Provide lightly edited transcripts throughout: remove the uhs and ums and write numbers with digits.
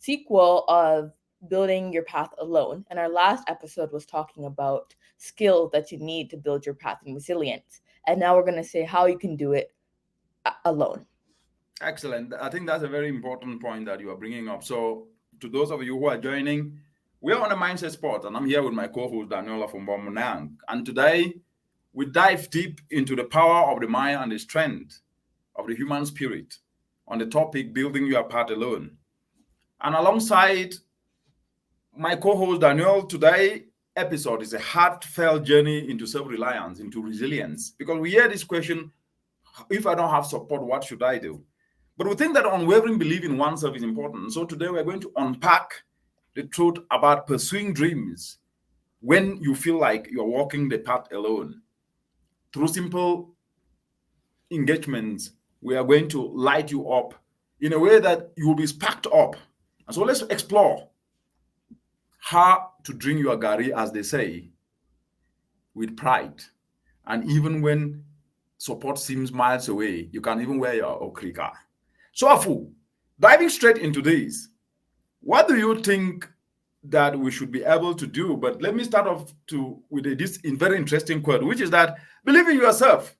sequel of building your path alone. And our last episode was talking about skills that you need to build your path and resilience. And now we're going to say how you can do it alone. Excellent. I think that's a very important point that you are bringing up. So, to those of you who are joining, we are on a mindset spot, and I'm here with my co-host Daniela from Bomunang. And today, we dive deep into the power of the mind and the strength of the human spirit on the topic building your path alone. And alongside my co-host Daniel, today episode is a heartfelt journey into self-reliance, into resilience. Because we hear this question: if I don't have support, what should I do? But we think that unwavering belief in oneself is important. So today we're going to unpack the truth about pursuing dreams when you feel like you're walking the path alone. Through simple engagements, we are going to light you up in a way that you will be sparked up. And so let's explore how to drink your gari, as they say, with pride. And even when support seems miles away, you can even wear your okrika. So, Afu, diving straight into this, what do you think that we should be able to do? But let me start off with this very interesting quote, which is that believe in yourself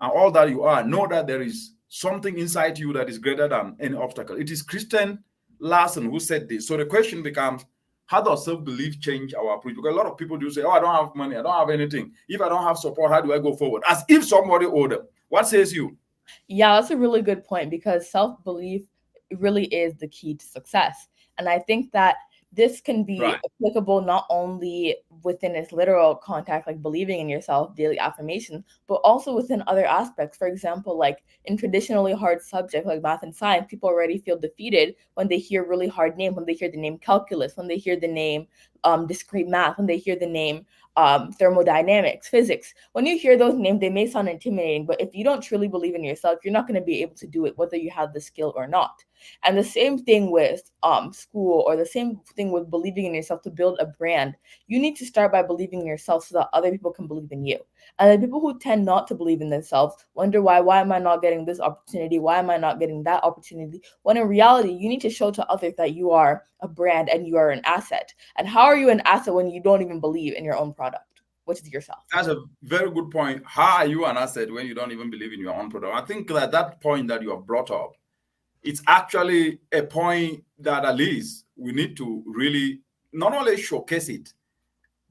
and all that you are. Know that there is something inside you that is greater than any obstacle. It is Christian Larson who said this. So the question becomes, how does self-belief change our approach? Because a lot of people do say, oh, I don't have money, I don't have anything. If I don't have support, how do I go forward? As if somebody owed them. What says you? Yeah, that's a really good point because self-belief really is the key to success. And I think that this can be Right. applicable not only within its literal context, like believing in yourself, daily affirmation, but also within other aspects. For example, like in traditionally hard subjects like math and science, people already feel defeated when they hear really hard names, when they hear the name calculus, when they hear the name discrete math, when they hear the name thermodynamics, physics. When you hear those names, they may sound intimidating, but if you don't truly believe in yourself, you're not going to be able to do it, whether you have the skill or not. And the same thing with school, or the same thing with believing in yourself to build a brand. You need to start by believing in yourself so that other people can believe in you. And the people who tend not to believe in themselves wonder why am I not getting this opportunity? Why am I not getting that opportunity? When in reality, you need to show to others that you are a brand and you are an asset. And how are you an asset when you don't even believe in your own product, which is yourself? That's a very good point. How are you an asset when you don't even believe in your own product? I think that point that you have brought up, it's actually a point that at least we need to really not only showcase it,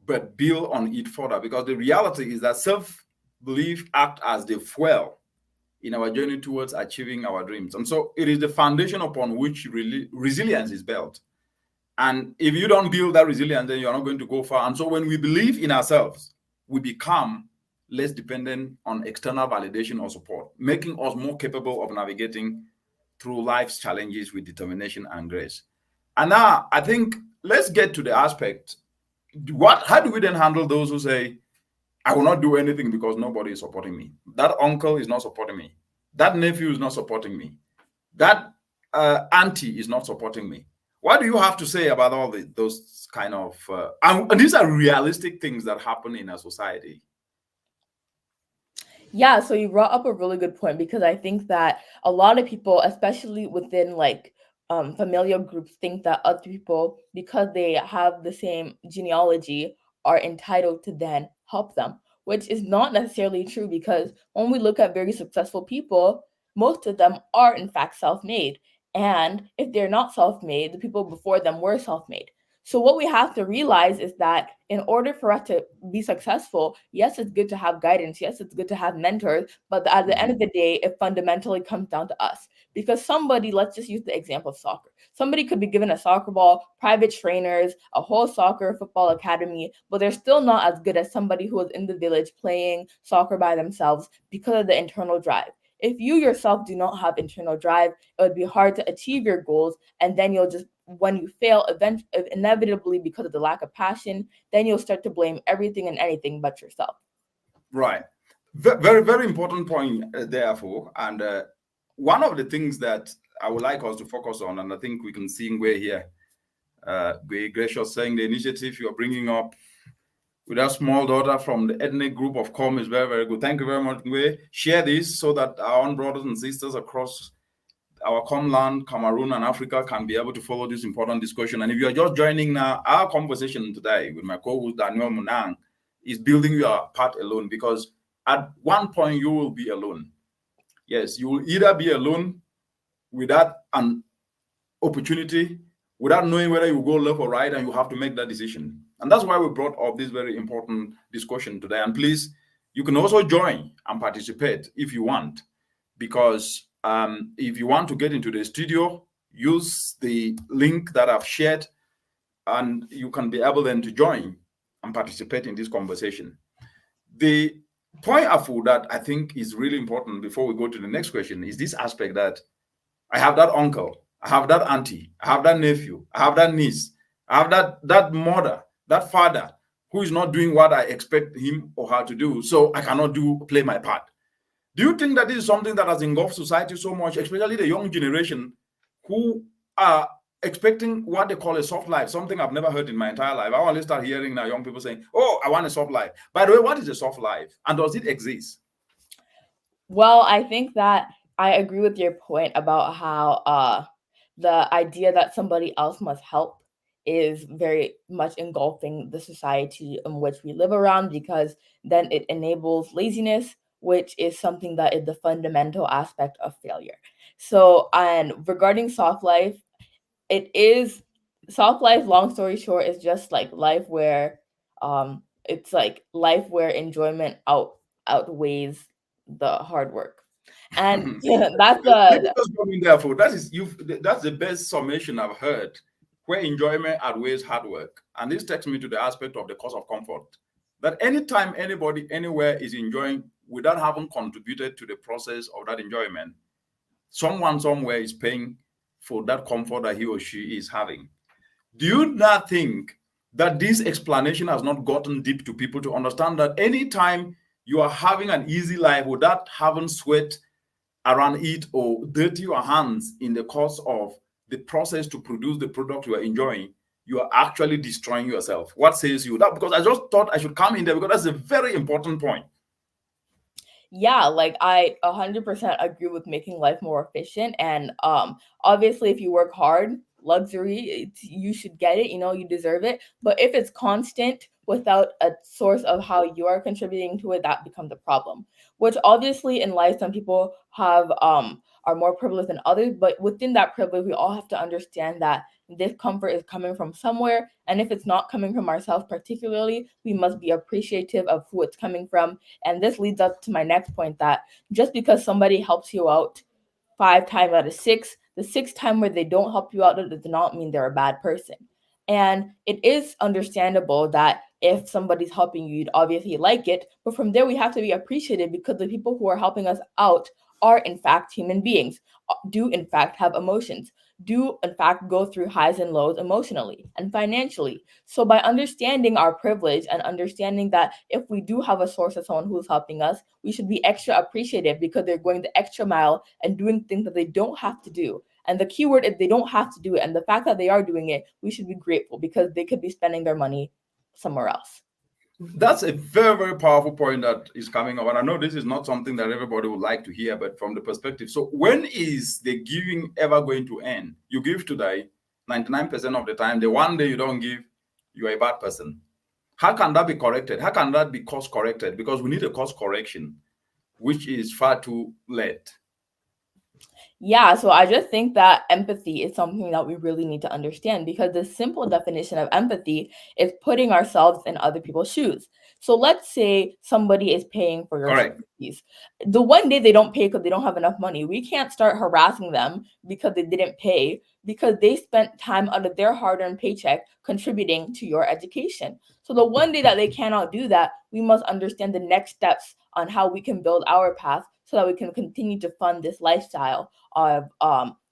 but build on it further. Because the reality is that self-belief acts as the fuel in our journey towards achieving our dreams. And so it is the foundation upon which really resilience is built. And if you don't build that resilience, then you're not going to go far. And so when we believe in ourselves, we become less dependent on external validation or support, making us more capable of navigating through life's challenges with determination and grace. And now I think let's get to the aspect. How do we then handle those who say, I will not do anything because nobody is supporting me? That uncle is not supporting me. That nephew is not supporting me. That auntie is not supporting me. What do you have to say about all those kind of and these are realistic things that happen in a society? Yeah, so you brought up a really good point because I think that a lot of people, especially within like familial groups, think that other people, because they have the same genealogy, are entitled to then help them, which is not necessarily true because when we look at very successful people, most of them are in fact self-made. And if they're not self-made, the people before them were self-made. So what we have to realize is that in order for us to be successful, yes, it's good to have guidance. Yes, it's good to have mentors. But at the end of Mhm. the day, it fundamentally comes down to us. Because somebody, let's just use the example of soccer. Somebody could be given a soccer ball, private trainers, a whole soccer football academy, but they're still not as good as somebody who is in the village playing soccer by themselves because of the internal drive. If you yourself do not have internal drive, it would be hard to achieve your goals, and then you'll just, when you fail, inevitably because of the lack of passion, then you'll start to blame everything and anything but yourself. Right. Very, very important point, therefore. And one of the things that I would like us to focus on, and I think we can see Ngwe here, Ngwe Gracious saying the initiative you're bringing up with our small daughter from the ethnic group of Com is very, very good. Thank you very much, Ngwe. Share this so that our own brothers and sisters across our homeland, Cameroon and Africa, can be able to follow this important discussion. And if you are just joining now, our conversation today with my co-host Daniel Munang is building your path alone, because at one point you will be alone. Yes, you will either be alone without an opportunity, without knowing whether you go left or right, and you have to make that decision. And that's why we brought up this very important discussion today. And please, you can also join and participate if you want, because if you want to get into the studio, use the link that I've shared, and you can be able then to join and participate in this conversation. The point, Afu, that I think is really important before we go to the next question is this aspect that I have that uncle, I have that auntie, I have that nephew, I have that niece, I have that mother, that father who is not doing what I expect him or her to do, so I cannot play my part. Do you think that this is something that has engulfed society so much, especially the young generation who are expecting what they call a soft life, something I've never heard in my entire life? I only start hearing now young people saying, oh, I want a soft life. By the way, what is a soft life, and does it exist? Well, I think that I agree with your point about how the idea that somebody else must help is very much engulfing the society in which we live around, because then it enables laziness, which is something that is the fundamental aspect of failure. So, and regarding soft life, it is soft life, long story short, is just like life where it's like life where enjoyment outweighs the hard work. And that's Let me a just come in there, for that is you. That's the best summation I've heard, where enjoyment outweighs hard work. And this takes me to the aspect of the cost of comfort. That anytime anybody anywhere is enjoying without having contributed to the process of that enjoyment, someone somewhere is paying for that comfort that he or she is having. Do you not think that this explanation has not gotten deep to people to understand that anytime you are having an easy life without having sweat around it or dirty your hands in the course of the process to produce the product you are enjoying, you are actually destroying yourself? What says you that? Because I just thought I should come in there, because that's a very important point. yeah, like I 100% agree with making life more efficient. And obviously if you work hard, luxury, you should get it, you deserve it. But if it's constant without a source of how you are contributing to it, that becomes a problem. Which obviously in life some people have are more privileged than others, but within that privilege we all have to understand that this comfort is coming from somewhere, and if it's not coming from ourselves particularly, we must be appreciative of who it's coming from. And this leads up to my next point, that just because somebody helps you out 5 times out of six, the sixth time where they don't help you out, that does not mean they're a bad person. And it is understandable that if somebody's helping you, you'd obviously like it. But from there, we have to be appreciative, because the people who are helping us out are, in fact, human beings, do, in fact, have emotions, do, in fact, go through highs and lows emotionally and financially. So, by understanding our privilege and understanding that if we do have a source of someone who's helping us, we should be extra appreciative, because they're going the extra mile and doing things that they don't have to do. And the key word is they don't have to do it. And the fact that they are doing it, we should be grateful, because they could be spending their money somewhere else. That's a very, very powerful point that is coming up. And I know this is not something that everybody would like to hear, but from the perspective. So, when is the giving ever going to end? You give today, 99% of the time. The one day you don't give, you are a bad person. How can that be corrected? How can that be course corrected? Because we need a course correction, which is far too late. Yeah, so I just think that empathy is something that we really need to understand, because the simple definition of empathy is putting ourselves in other people's shoes. So let's say somebody is paying for your Correct. fees. The one day they don't pay because they don't have enough money, we can't start harassing them because they didn't pay, because they spent time out of their hard-earned paycheck contributing to your education. So the one day that they cannot do that, we must understand the next steps on how we can build our path, so that we can continue to fund this lifestyle of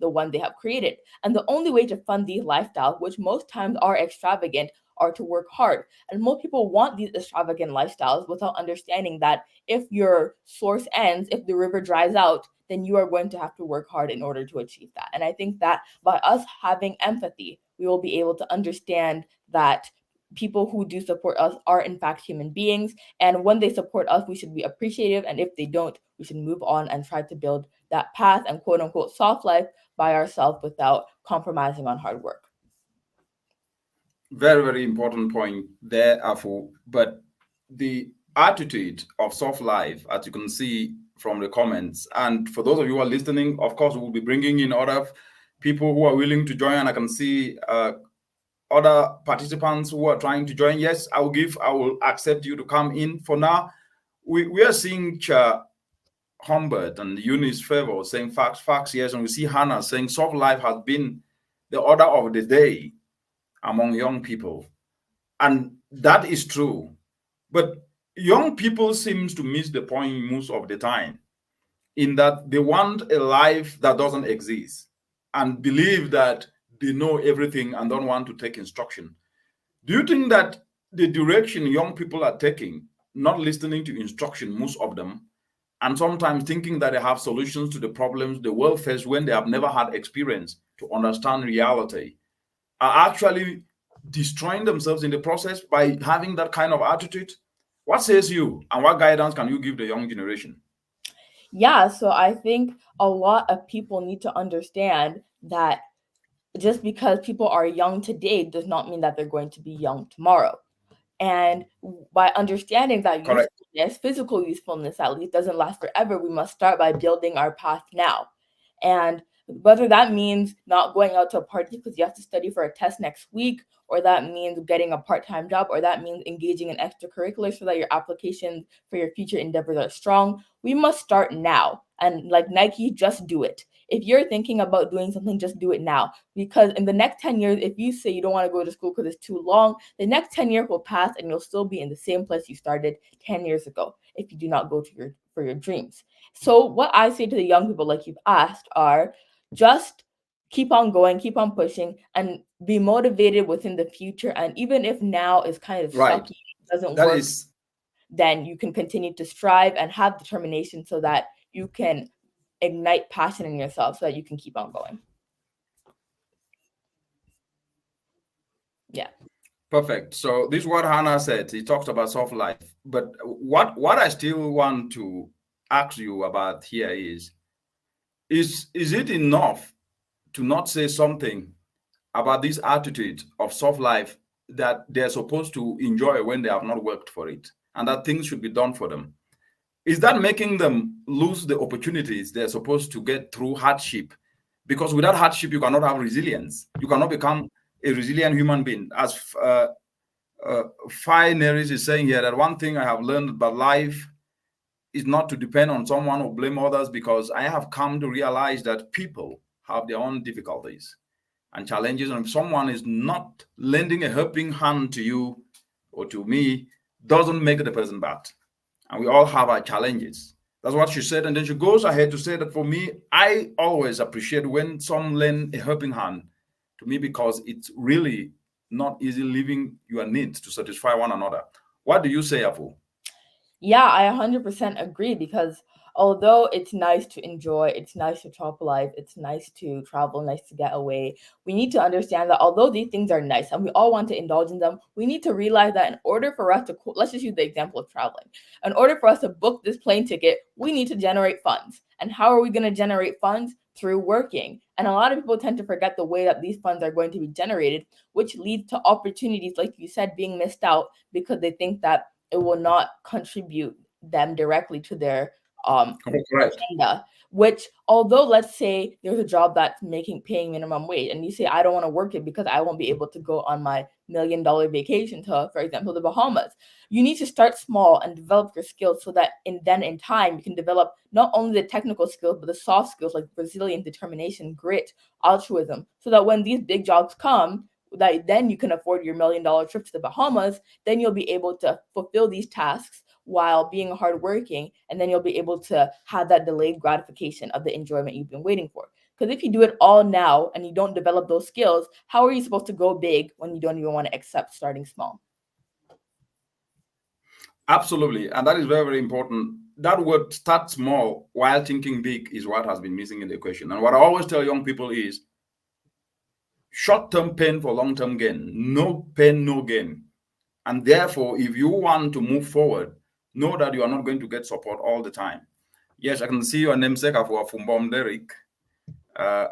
the one they have created. And the only way to fund these lifestyles, which most times are extravagant, are to work hard. And most people want these extravagant lifestyles without understanding that if your source ends, if the river dries out, then you are going to have to work hard in order to achieve that. And I think that by us having empathy, we will be able to understand that people who do support us are in fact human beings, and when they support us we should be appreciative, and if they don't, we should move on and try to build that path and quote unquote soft life by ourselves without compromising on hard work. Very, very important point there, Afu. But the attitude of soft life, as you can see from the comments, and for those of you who are listening, of course, we'll be bringing in other people who are willing to join. I can see other participants who are trying to join. Yes, I will accept you to come in. For now, we are seeing Humbert and Eunice Favor saying facts, yes, and we see Hannah saying soft life has been the order of the day among young people. And that is true. But young people seems to miss the point most of the time, in that they want a life that doesn't exist and believe that they know everything and don't want to take instruction. Do you think that the direction young people are taking, not listening to instruction, most of them, and sometimes thinking that they have solutions to the problems the world faces when they have never had experience to understand reality, are actually destroying themselves in the process by having that kind of attitude? What says you, and what guidance can you give the young generation? Yeah, so I think a lot of people need to understand that just because people are young today does not mean that they're going to be young tomorrow. And by understanding that Correct. usefulness, physical usefulness at least, doesn't last forever, we must start by building our path now. And whether that means not going out to a party because you have to study for a test next week, or that means getting a part-time job, or that means engaging in extracurriculars so that your applications for your future endeavors are strong, we must start now. And like Nike, just do it. If you're thinking about doing something, just do it now. Because in the next 10 years, if you say you don't want to go to school because it's too long, the next 10 years will pass and you'll still be in the same place you started 10 years ago if you do not go to for your dreams. So what I say to the young people, like you've asked, are just keep on going, keep on pushing, and be motivated within the future. And even if now is kind of Right. sucky, doesn't That work, is then you can continue to strive and have determination so that you can ignite passion in yourself so that you can keep on going. Yeah. perfect. So this is what Hannah said. He talked about soft life. But what I still want to ask you about here is it enough to not say something about this attitude of soft life, that they're supposed to enjoy when they have not worked for it, and that things should be done for them? Is that making them lose the opportunities they're supposed to get through hardship? Because without hardship, you cannot have resilience. You cannot become a resilient human being. As Phi Neris is saying here, that one thing I have learned about life is not to depend on someone or blame others, because I have come to realize that people have their own difficulties and challenges, and if someone is not lending a helping hand to you or to me, doesn't make the person bad. And we all have our challenges. That's what she said. And then she goes ahead to say that for me, I always appreciate when some lend a helping hand to me, because it's really not easy living your needs to satisfy one another. What do you say, Afu? Yeah, I 100% agree, because although it's nice to enjoy, it's nice to chop life, it's nice to travel, nice to get away, we need to understand that although these things are nice and we all want to indulge in them, we need to realize that in order for us to, let's just use the example of traveling. In order for us to book this plane ticket, we need to generate funds. And how are we going to generate funds? Through working. And a lot of people tend to forget the way that these funds are going to be generated, which leads to opportunities, like you said, being missed out because they think that it will not contribute them directly to their agenda. Which, although let's say there's a job that's paying minimum wage, and you say I don't want to work it because I won't be able to go on my $1 million vacation to, for example, the Bahamas. You need to start small and develop your skills so that in time you can develop not only the technical skills but the soft skills like resilience, determination, grit, altruism, so that when these big jobs come, that then you can afford your $1 million trip to the Bahamas. Then you'll be able to fulfill these tasks while being hardworking, and then you'll be able to have that delayed gratification of the enjoyment you've been waiting for. Because if you do it all now and you don't develop those skills, how are you supposed to go big when you don't even want to accept starting small? Absolutely. And that is very, very important. That word start small while thinking big is what has been missing in the equation. And what I always tell young people is short-term pain for long-term gain. No pain, no gain. And therefore, if you want to move forward, know that you are not going to get support all the time. Yes, I can see your namesake for Fumbom Derek.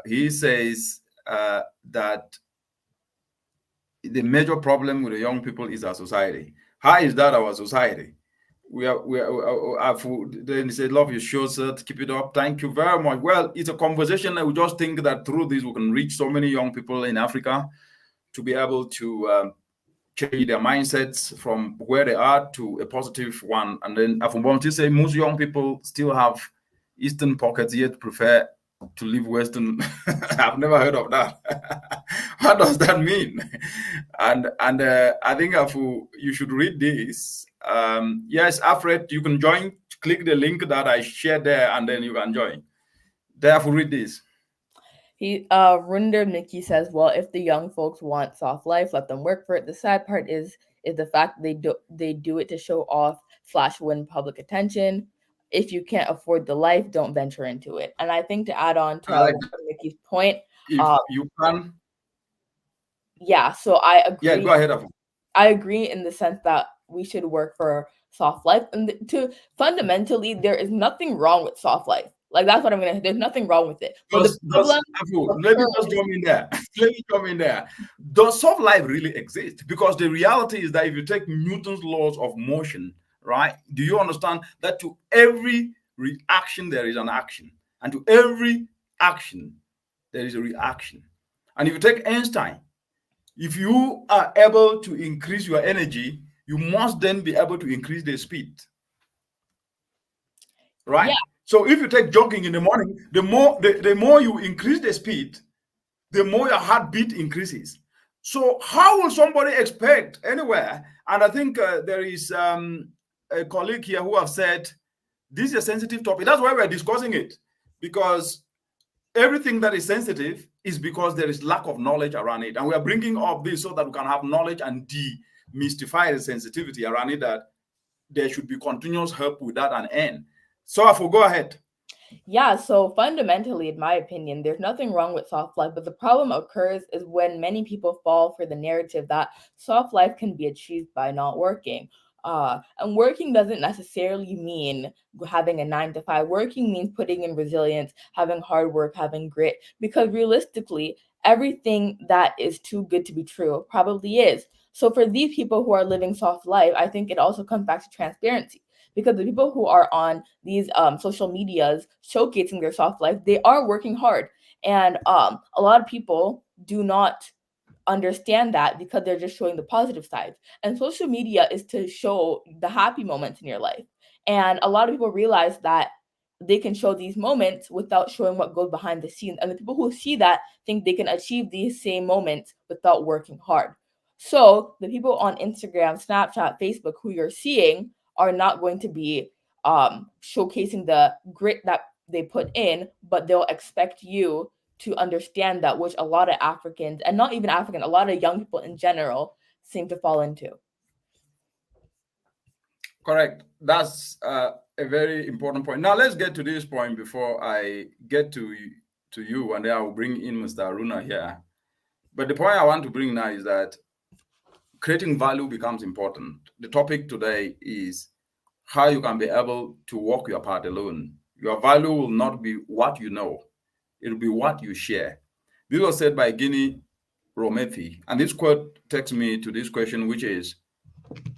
He says that the major problem with the young people is our society. How is that our society? Then he said, love your show, sir. Keep it up. Thank you very much. Well, it's a conversation that we just think that through this we can reach so many young people in Africa to be able to change their mindsets from where they are to a positive one. And then Afumbonti say most young people still have Eastern pockets yet prefer to live Western. I've never heard of that. What does that mean? And I think Afu, you should read this. Yes, Alfred, you can join. Click the link that I shared there, and then you can join. Therefore, read this. Runder Mickey says, well, if the young folks want soft life, let them work for it. The sad part is the fact they do it to show off / win public attention. If you can't afford the life, don't venture into it. And I think to add on to Mickey's point, if you can, yeah. So I agree. Yeah, go ahead, Afu. I agree in the sense that we should work for soft life, and fundamentally, there is nothing wrong with soft life. Like that's what I'm gonna. There's nothing wrong with it. But the problem. Let me just jump in there. Let me jump in there. Does soft life really exist? Because the reality is that if you take Newton's laws of motion, right? Do you understand that to every reaction there is an action, and to every action there is a reaction? And if you take Einstein, if you are able to increase your energy, you must then be able to increase the speed, right? Yeah. So if you take jogging in the morning, the more you increase the speed, the more your heartbeat increases. So how will somebody expect anywhere? And I think there is a colleague here who have said this is a sensitive topic. That's why we're discussing it, because everything that is sensitive is because there is lack of knowledge around it. And we are bringing up this so that we can have knowledge and demystify the sensitivity around it, that there should be continuous help without an end. So Afu, go ahead. Yeah, so fundamentally, in my opinion, there's nothing wrong with soft life, but the problem occurs is when many people fall for the narrative that soft life can be achieved by not working. And working doesn't necessarily mean having a 9 to 5. Working means putting in resilience, having hard work, having grit, because realistically, everything that is too good to be true probably is. So for these people who are living soft life, I think it also comes back to transparency, because the people who are on these social medias showcasing their soft life, they are working hard. And a lot of people do not understand that because they're just showing the positive sides. And social media is to show the happy moments in your life. And a lot of people realize that they can show these moments without showing what goes behind the scenes. And the people who see that think they can achieve these same moments without working hard. So the people on Instagram, Snapchat, Facebook who you're seeing are not going to be showcasing the grit that they put in, but they'll expect you to understand that, which a lot of Africans, and not even African, a lot of young people in general seem to fall into. Correct. That's a very important point. Now let's get to this point before I get to you, and then I will bring in Mr. Aruna here. But the point I want to bring now is that creating value becomes important. The topic today is how you can be able to walk your path alone. Your value will not be what you know, it will be what you share. This was said by Guinea Romethi, and this quote takes me to this question, which is,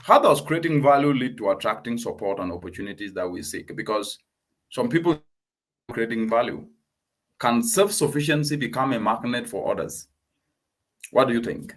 how does creating value lead to attracting support and opportunities that we seek? Because some people creating value. Can self-sufficiency become a magnet for others? What do you think?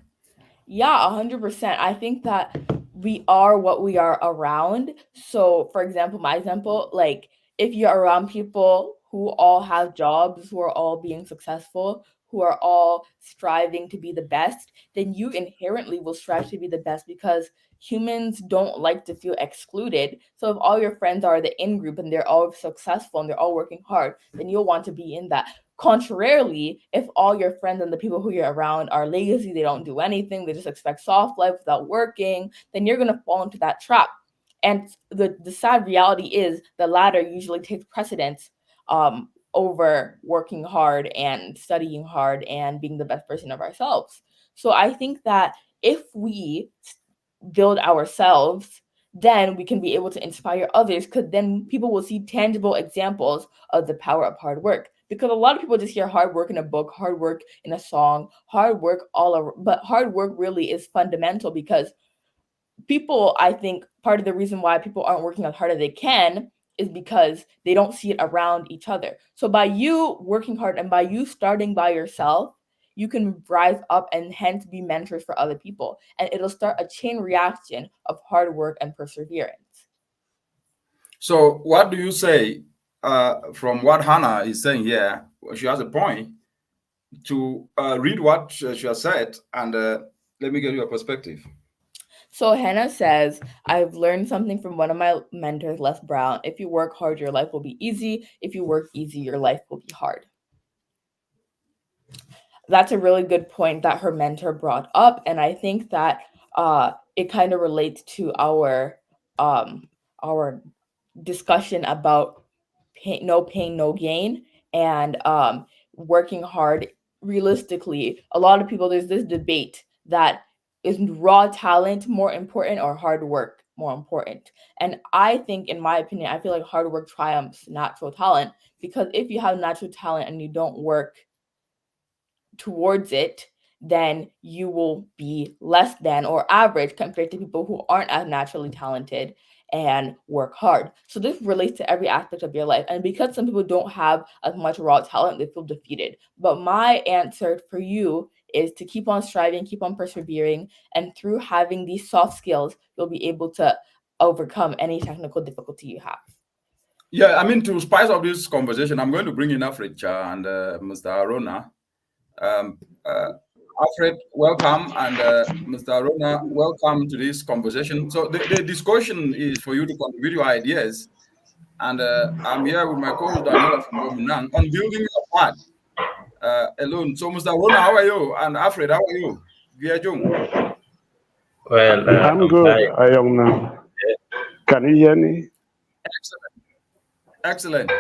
Yeah, 100%. I think that we are what we are around. So, for example, my example, like if you're around people who all have jobs, who are all being successful, who are all striving to be the best, then you inherently will strive to be the best, because humans don't like to feel excluded. So if all your friends are the in group and they're all successful and they're all working hard, then you'll want to be in that. Contrarily, if all your friends and the people who you're around are lazy, they don't do anything, they just expect soft life without working, then you're going to fall into that trap. And the sad reality is the latter usually takes precedence over working hard and studying hard and being the best version of ourselves. So I think that if we build ourselves, then we can be able to inspire others, because then people will see tangible examples of the power of hard work. Because a lot of people just hear hard work in a book, hard work in a song, hard work all over, but hard work really is fundamental, because people, I think part of the reason why people aren't working as hard as they can is because they don't see it around each other. So by you working hard and by you starting by yourself, you can rise up and hence be mentors for other people. And it'll start a chain reaction of hard work and perseverance. So, what do you say from what Hannah is saying here? She has a point to read what she has said, and let me get your perspective. So Hannah says, I've learned something from one of my mentors, Les Brown. If you work hard, your life will be easy. If you work easy, your life will be hard. That's a really good point that her mentor brought up. And I think that it kind of relates to our discussion about no pain, no gain, and working hard. Realistically, a lot of people, there's this debate that is raw talent more important or hard work more important. And I think, in my opinion, I feel like hard work triumphs natural talent, because if you have natural talent and you don't work towards it, then you will be less than or average compared to people who aren't as naturally talented and work hard. So this relates to every aspect of your life. And because some people don't have as much raw talent, they feel defeated. But my answer for you is to keep on striving, keep on persevering, and through having these soft skills, you'll be able to overcome any technical difficulty you have. Yeah, I mean, to spice up this conversation, I'm going to bring in Alfred and Mr. Arona. Alfred, welcome, and Mr. Arona, welcome to this conversation. So the discussion is for you to contribute your ideas, and I'm here with my co-host Daniela from Bomunang on building your part alone. So, Mr. Arona, how are you? And Alfred, how are you? Well, I'm good, Ayongna. Can you hear me? Excellent.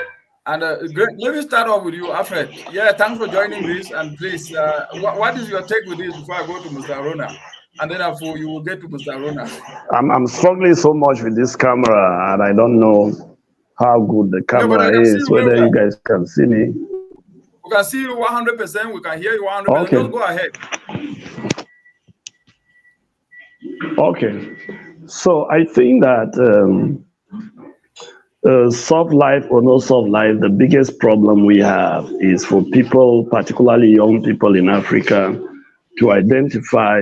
And great. Let me start off with you, Alfred. Yeah, thanks for joining this. And please, what is your take with this before I go to Mr. Arona? And then after you will get to Mr. Arona. I'm struggling so much with this camera, and I don't know how good the camera is, whether you guys can see me. We can see you 100%. We can hear you 100%. Okay. Just go ahead. Okay. So I think that soft life or no soft life, the biggest problem we have is for people, particularly young people in Africa, to identify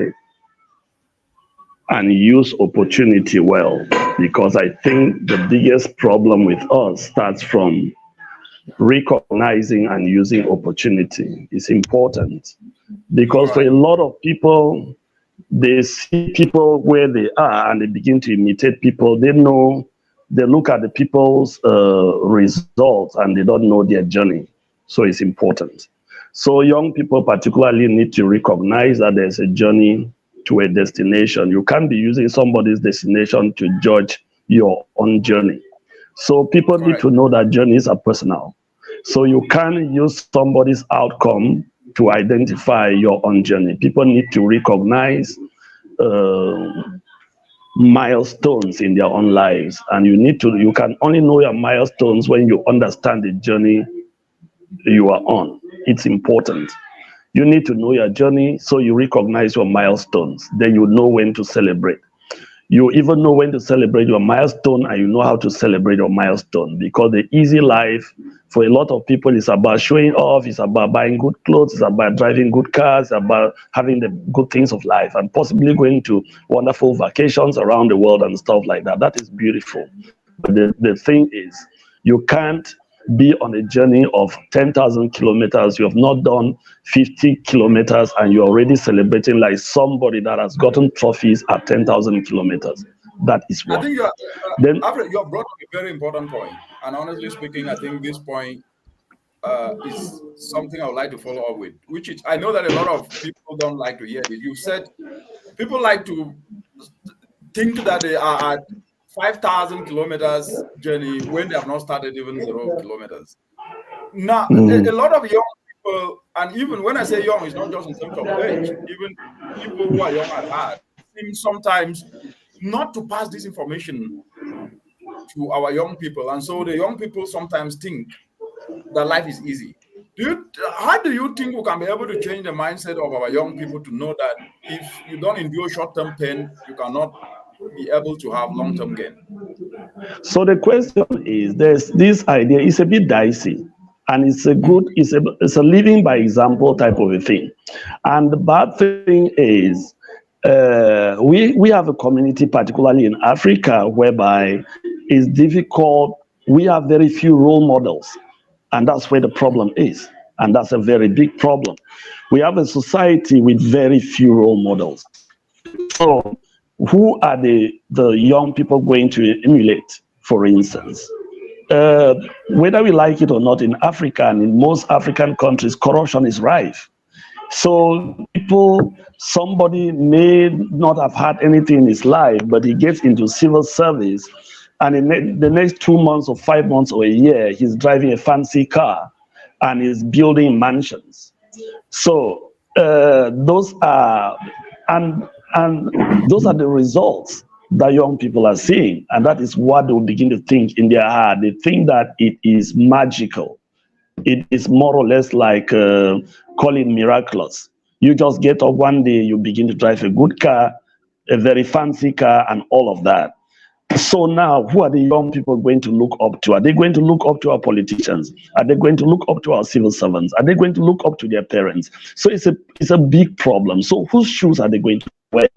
and use opportunity well. Because I think the biggest problem with us starts from recognizing and using opportunity. It's important because for a lot of people, they see people where they are and they begin to imitate people. They look at the people's results and they don't know their journey. So it's important. So young people particularly need to recognize that there's a journey to a destination. You can't be using somebody's destination to judge your own journey. So people need to know that journeys are personal. So you can't use somebody's outcome to identify your own journey. People need to recognize milestones in their own lives, and you can only know your milestones when you understand the journey you are on. It's important. You need to know your journey so you recognize your milestones. Then you know when to celebrate. You even know when to celebrate your milestone, and you know how to celebrate your milestone, because the easy life for a lot of people is about showing off, it's about buying good clothes, it's about driving good cars, it's about having the good things of life and possibly going to wonderful vacations around the world and stuff like that. That is beautiful. But the thing is, you can't be on a journey of 10,000 kilometers. You have not done 50 kilometers and you're already celebrating like somebody that has gotten trophies at 10,000 kilometers. That is what. I think Alfred, you have brought up a very important point. And honestly speaking, I think this point is something I would like to follow up with, which is, I know that a lot of people don't like to hear it. You said people like to think that they are at 5,000 kilometers journey when they have not started even 0 kilometers. Now, a lot of young people, and even when I say young, it's not just in terms of age, even people who are young at heart, seem sometimes not to pass this information to our young people. And so the young people sometimes think that life is easy. How do you think we can be able to change the mindset of our young people to know that if you don't endure short-term pain, you cannot be able to have long-term gain? So the question is, there's this idea, it's a bit dicey, and it's a living by example type of a thing. And the bad thing is, we have a community, particularly in Africa, whereby it's difficult. We have very few role models, and that's where the problem is. And that's a very big problem. We have a society with very few role models. So who are the young people going to emulate, for instance? Whether we like it or not, in Africa and in most African countries, corruption is rife. So somebody may not have had anything in his life, but he gets into civil service, and in the next 2 months or 5 months or a year, he's driving a fancy car and is building mansions. So those are those are the results that young people are seeing, and that is what they will begin to think in their heart. They think that it is magical. It is more or less like call it miraculous. You just get up one day, you begin to drive a good car, a very fancy car, and all of that. So now, who are the young people going to look up to? Are they going to look up to our politicians? Are they going to look up to our civil servants? Are they going to look up to their parents? So it's a big problem. So whose shoes are they going to wear?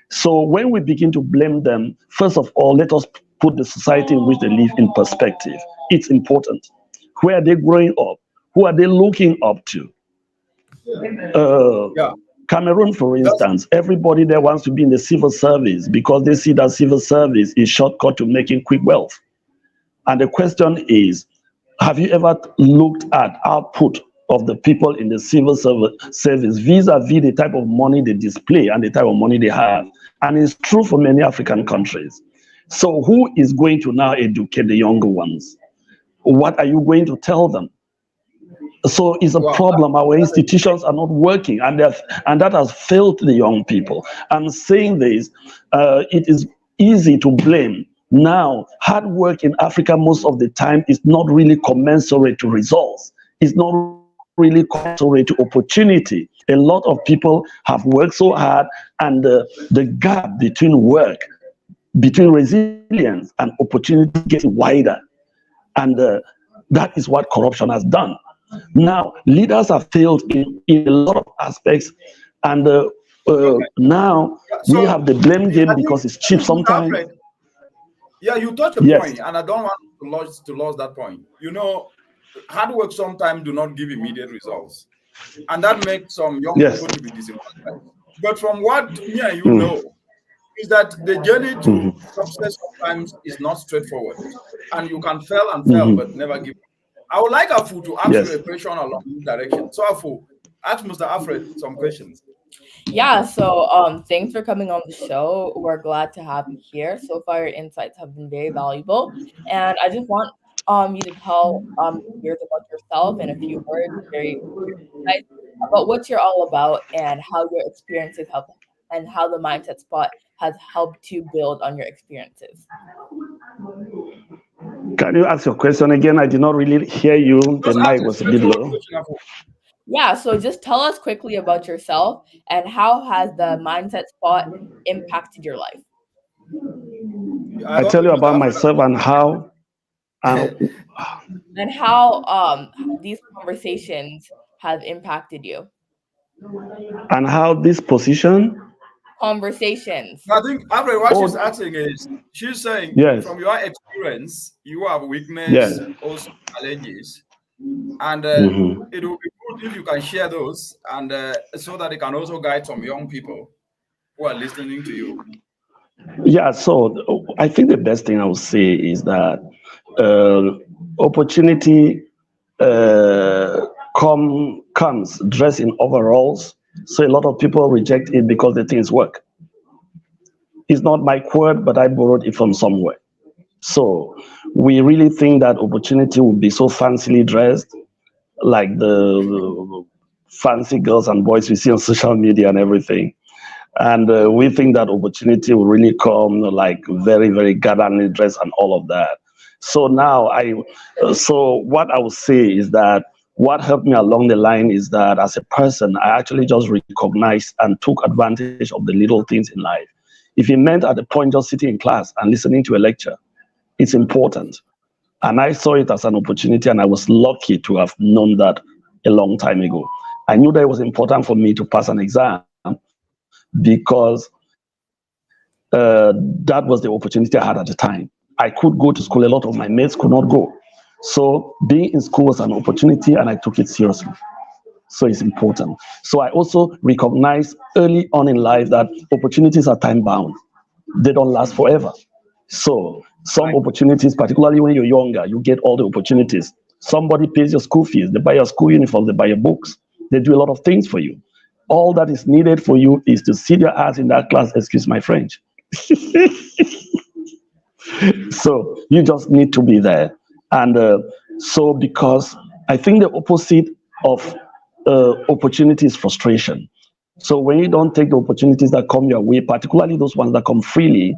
So when we begin to blame them, first of all, let us put the society in which they live in perspective. It's important. Where are they growing up? Who are they looking up to? Cameroon, for instance, everybody there wants to be in the civil service because they see that civil service is shortcut to making quick wealth. And the question is, have you ever looked at output of the people in the civil service vis-a-vis the type of money they display and the type of money they have? And it's true for many African countries. So who is going to now educate the younger ones? What are you going to tell them? So it's a problem. Our institutions are not working, and that has failed the young people. I'm saying this, it is easy to blame. Now, hard work in Africa most of the time is not really commensurate to results. It's not really commensurate to opportunity. A lot of people have worked so hard, and the gap between resilience and opportunity gets wider. And that is what corruption has done. Now, leaders have failed in a lot of aspects, and now we have the blame game because it's cheap sometimes. Yeah, you touch a point, and I don't want to lose that point. You know, hard work sometimes do not give immediate results, and that makes some young people to be disappointed. But from what me and you know, is that the journey to success sometimes is not straightforward, and you can fail and fail, but never give up. I would like Afu to ask you a question along this direction. So Afu, ask Mr. Alfred some questions. Yeah, so thanks for coming on the show. We're glad to have you here. So far, your insights have been very valuable, and I just want you to tell viewers about yourself in a few words, very nice, about what you're all about and how your experiences help, and how the Mindset Spot has helped you build on your experiences. Can you ask your question again? I did not really hear you. The mic was a bit low. Yeah, so just tell us quickly about yourself and how has the Mindset Spot impacted your life? I tell you about myself and how and how these conversations have impacted you. And how this position conversations. I think Alfred, what she's asking is, she's saying, from your experience, you have weakness, also challenges, and it will be good if you can share those, and so that it can also guide some young people who are listening to you. Yeah, so I think the best thing I would say is that opportunity comes dressed in overalls. So a lot of people reject it because they think it's work. It's not my word, but I borrowed it from somewhere. So we really think that opportunity will be so fancily dressed, like the fancy girls and boys we see on social media and everything. And we think that opportunity will really come like very, very gathering dress and all of that. So now so what I would say is that what helped me along the line is that as a person, I actually just recognized and took advantage of the little things in life. If it meant at the point just sitting in class and listening to a lecture, it's important. And I saw it as an opportunity, and I was lucky to have known that a long time ago. I knew that it was important for me to pass an exam because that was the opportunity I had at the time. I could go to school, a lot of my mates could not go. So being in school was an opportunity, and I took it seriously. So it's important. So I also recognized early on in life that opportunities are time bound. They don't last forever. So some opportunities, particularly when you're younger, you get all the opportunities. Somebody pays your school fees, they buy your school uniform, they buy your books, they do a lot of things for you. All that is needed for you is to sit your ass in that class, excuse my French. So you just need to be there. And so because I think the opposite of opportunity is frustration. So when you don't take the opportunities that come your way, particularly those ones that come freely,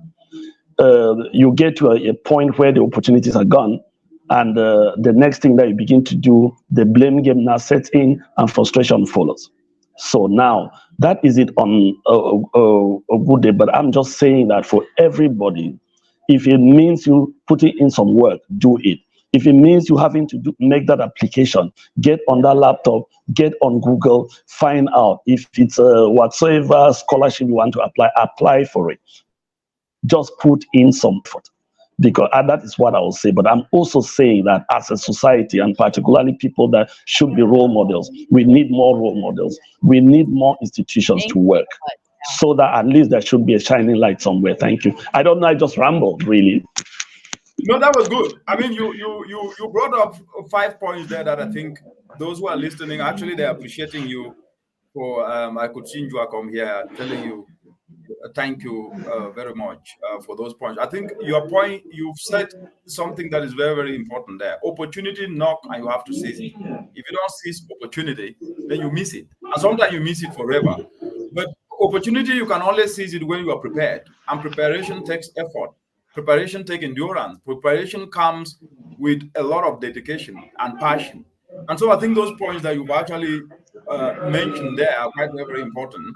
you get to a point where the opportunities are gone, and the next thing that you begin to do, the blame game now sets in and frustration follows. So now that is it on a good day, but I'm just saying that for everybody, if it means you putting in some work, do it. If it means you having to make that application, get on that laptop, get on Google, find out if it's whatsoever scholarship you want to apply for it. Just put in some effort, because that is what I will say. But I'm also saying that as a society, and particularly people that should be role models, we need more role models. We need more institutions to work, so that at least there should be a shining light somewhere. Thank you. I don't know, I just rambled, really. No, that was good. I mean, you brought up 5 points there that I think those who are listening, actually, they're appreciating you for, I could see Njua come here telling you, thank you very much for those points. I think your point, you've said something that is very, very important there. Opportunity knock, and you have to seize it. If you don't seize opportunity, then you miss it. And sometimes you miss it forever. But opportunity, you can always seize it when you are prepared. And preparation takes effort. Preparation takes endurance. Preparation comes with a lot of dedication and passion. And so I think those points that you've actually mentioned there are quite very, very important.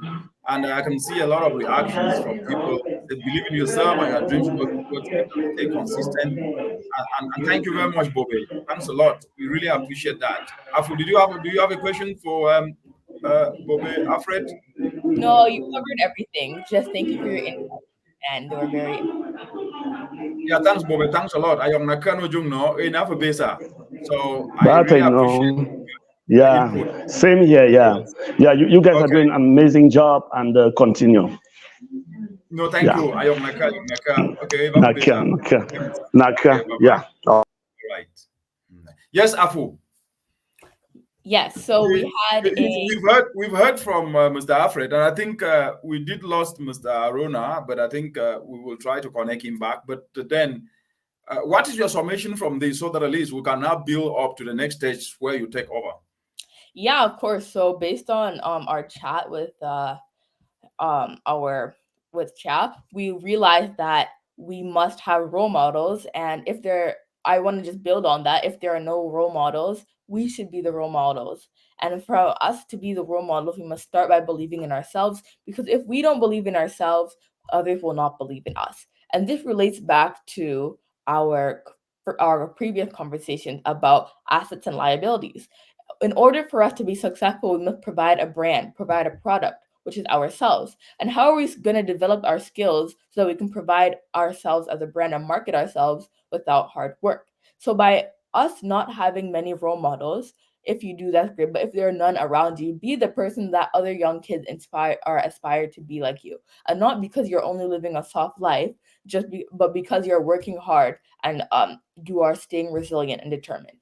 And I can see a lot of reactions from people that believe in yourself and your dreams work towards it and stay consistent. And thank you very much, Bobby. Thanks a lot. We really appreciate that. Afu, do you have a question for Bobby Alfred? No, you covered everything. Just thank you for your input, and they were very. Yeah, thanks, Bobby. Thanks a lot. I am Nakano Jungno enough Besa. So I really appreciate yeah, input. same here. Yeah, yeah. You guys are doing an amazing job, and continue. No, thank you. I am Naka. Okay, Naka. Yeah. All right. Yes, Afu. Yes. So we've heard from Mr. Alfred, and I think we did lost Mr. Arona, but I think we will try to connect him back. But then, what is your summation from this, so that at least we can now build up to the next stage where you take over? Yeah, of course. So based on our chat with Chap, we realized that we must have role models, and I want to just build on that. If there are no role models, we should be the role models. And for us to be the role models, we must start by believing in ourselves, because if we don't believe in ourselves, others will not believe in us. And this relates back to our previous conversation about assets and liabilities. In order for us to be successful, we must provide a brand, provide a product, which is ourselves. And how are we going to develop our skills so that we can provide ourselves as a brand and market ourselves without hard work? So by us not having many role models, if you do, that's great. But if there are none around you, be the person that other young kids aspire to be like you. And not because you're only living a soft life, but because you're working hard and you are staying resilient and determined.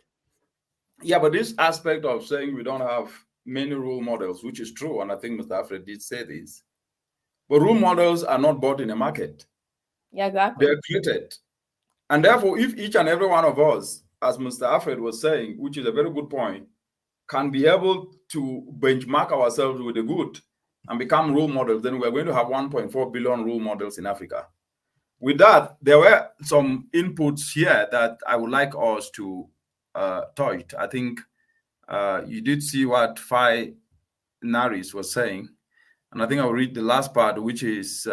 Yeah, but this aspect of saying we don't have many role models, which is true, and I think Mr. Alfred did say this, but role models are not bought in a market. Yeah, exactly. They're created. And therefore, if each and every one of us, as Mr. Alfred was saying, which is a very good point, can be able to benchmark ourselves with the good, and become role models, then we're going to have 1.4 billion role models in Africa. With that, there were some inputs here that I would like us to touch. I think you did see what Fai Naris was saying. And I think I'll read the last part, which is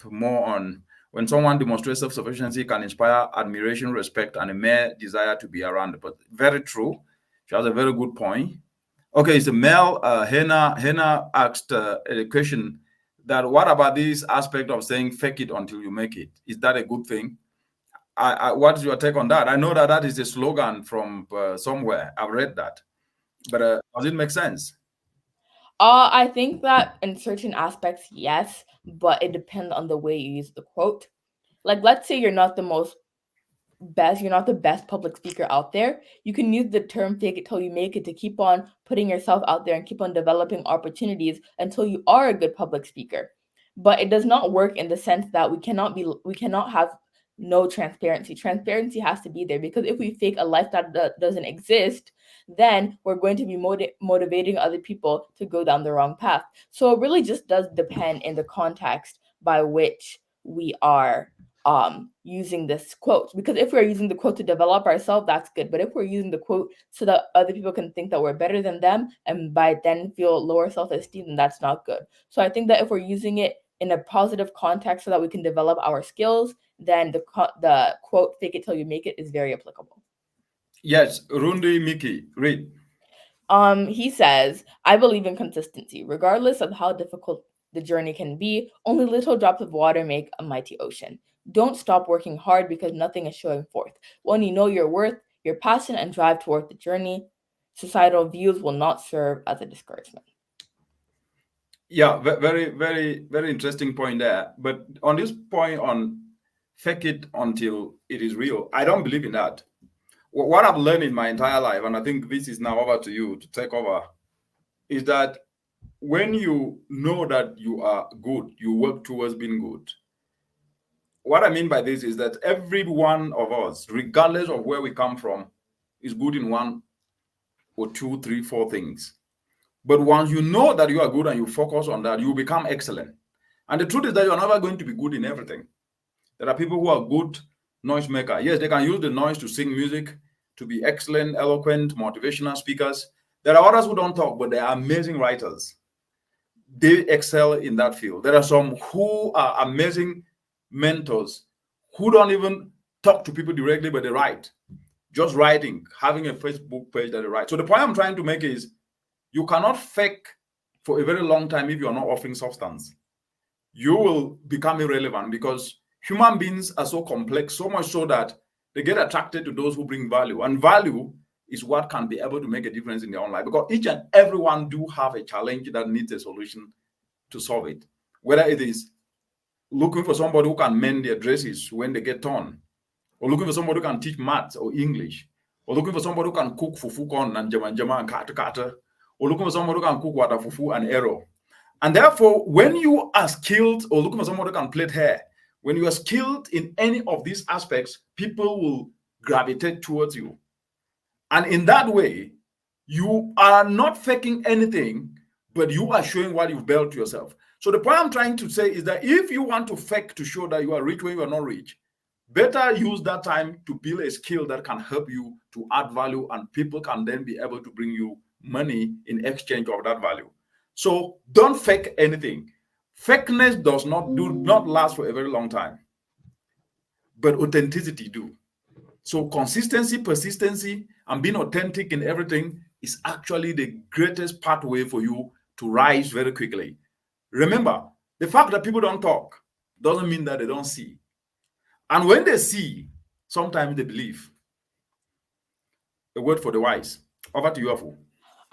more on when someone demonstrates self-sufficiency can inspire admiration, respect, and a mere desire to be around. But very true. She has a very good point. Okay, it's a male. Hena asked a question that what about this aspect of saying fake it until you make it? Is that a good thing? What's your take on that? I know that that is a slogan from somewhere. I've read that. But does it make sense? I think that in certain aspects, yes, but it depends on the way you use the quote. Like, let's say you're not the best public speaker out there. You can use the term fake it till you make it to keep on putting yourself out there and keep on developing opportunities until you are a good public speaker. But it does not work in the sense that we cannot have no transparency. Transparency has to be there, because if we fake a life that doesn't exist, then we're going to be motivating other people to go down the wrong path. So it really just does depend in the context by which we are using this quote. Because if we're using the quote to develop ourselves, that's good. But if we're using the quote so that other people can think that we're better than them and by then feel lower self-esteem, then that's not good. So I think that if we're using it in a positive context so that we can develop our skills, then the quote "fake it till you make it" is very applicable. Yes, Rundi Miki, read. He says, "I believe in consistency, regardless of how difficult the journey can be. Only little drops of water make a mighty ocean. Don't stop working hard because nothing is showing forth. When you know your worth, your passion, and drive toward the journey, societal views will not serve as a discouragement." Yeah, very, very, very interesting point there. But on this point on fake it until it is real, I don't believe in that. What I've learned in my entire life, and I think this is now over to you to take over, is that when you know that you are good, you work towards being good. What I mean by this is that every one of us, regardless of where we come from, is good in one or two, three, four things. But once you know that you are good and you focus on that, you become excellent. And the truth is that you're never going to be good in everything. There are people who are good noise maker. Yes, they can use the noise to sing music, to be excellent, eloquent, motivational speakers. There are others who don't talk, but they are amazing writers. They excel in that field. There are some who are amazing mentors who don't even talk to people directly, but they write. Just writing, having a Facebook page that they write. So the point I'm trying to make is you cannot fake for a very long time if you are not offering substance. You will become irrelevant because human beings are so complex, so much so that they get attracted to those who bring value. And value is what can be able to make a difference in their own life, because each and everyone do have a challenge that needs a solution to solve it. Whether it is looking for somebody who can mend their dresses when they get torn, or looking for somebody who can teach maths or English, or looking for somebody who can cook fufu corn and jama and kata, or looking for somebody who can cook water fufu and arrow. And therefore, when you are skilled, or looking for somebody who can plait hair, when you are skilled in any of these aspects, people will gravitate towards you. And in that way, you are not faking anything, but you are showing what you've built yourself. So the point I'm trying to say is that if you want to fake to show that you are rich when you are not rich, better use that time to build a skill that can help you to add value, and people can then be able to bring you money in exchange of that value. So don't fake anything. Fakeness do not last for a very long time, but authenticity do. So consistency, persistency, and being authentic in everything is actually the greatest pathway for you to rise very quickly. Remember, the fact that people don't talk doesn't mean that they don't see. And when they see, sometimes they believe. A word for the wise. Over to you, Afu.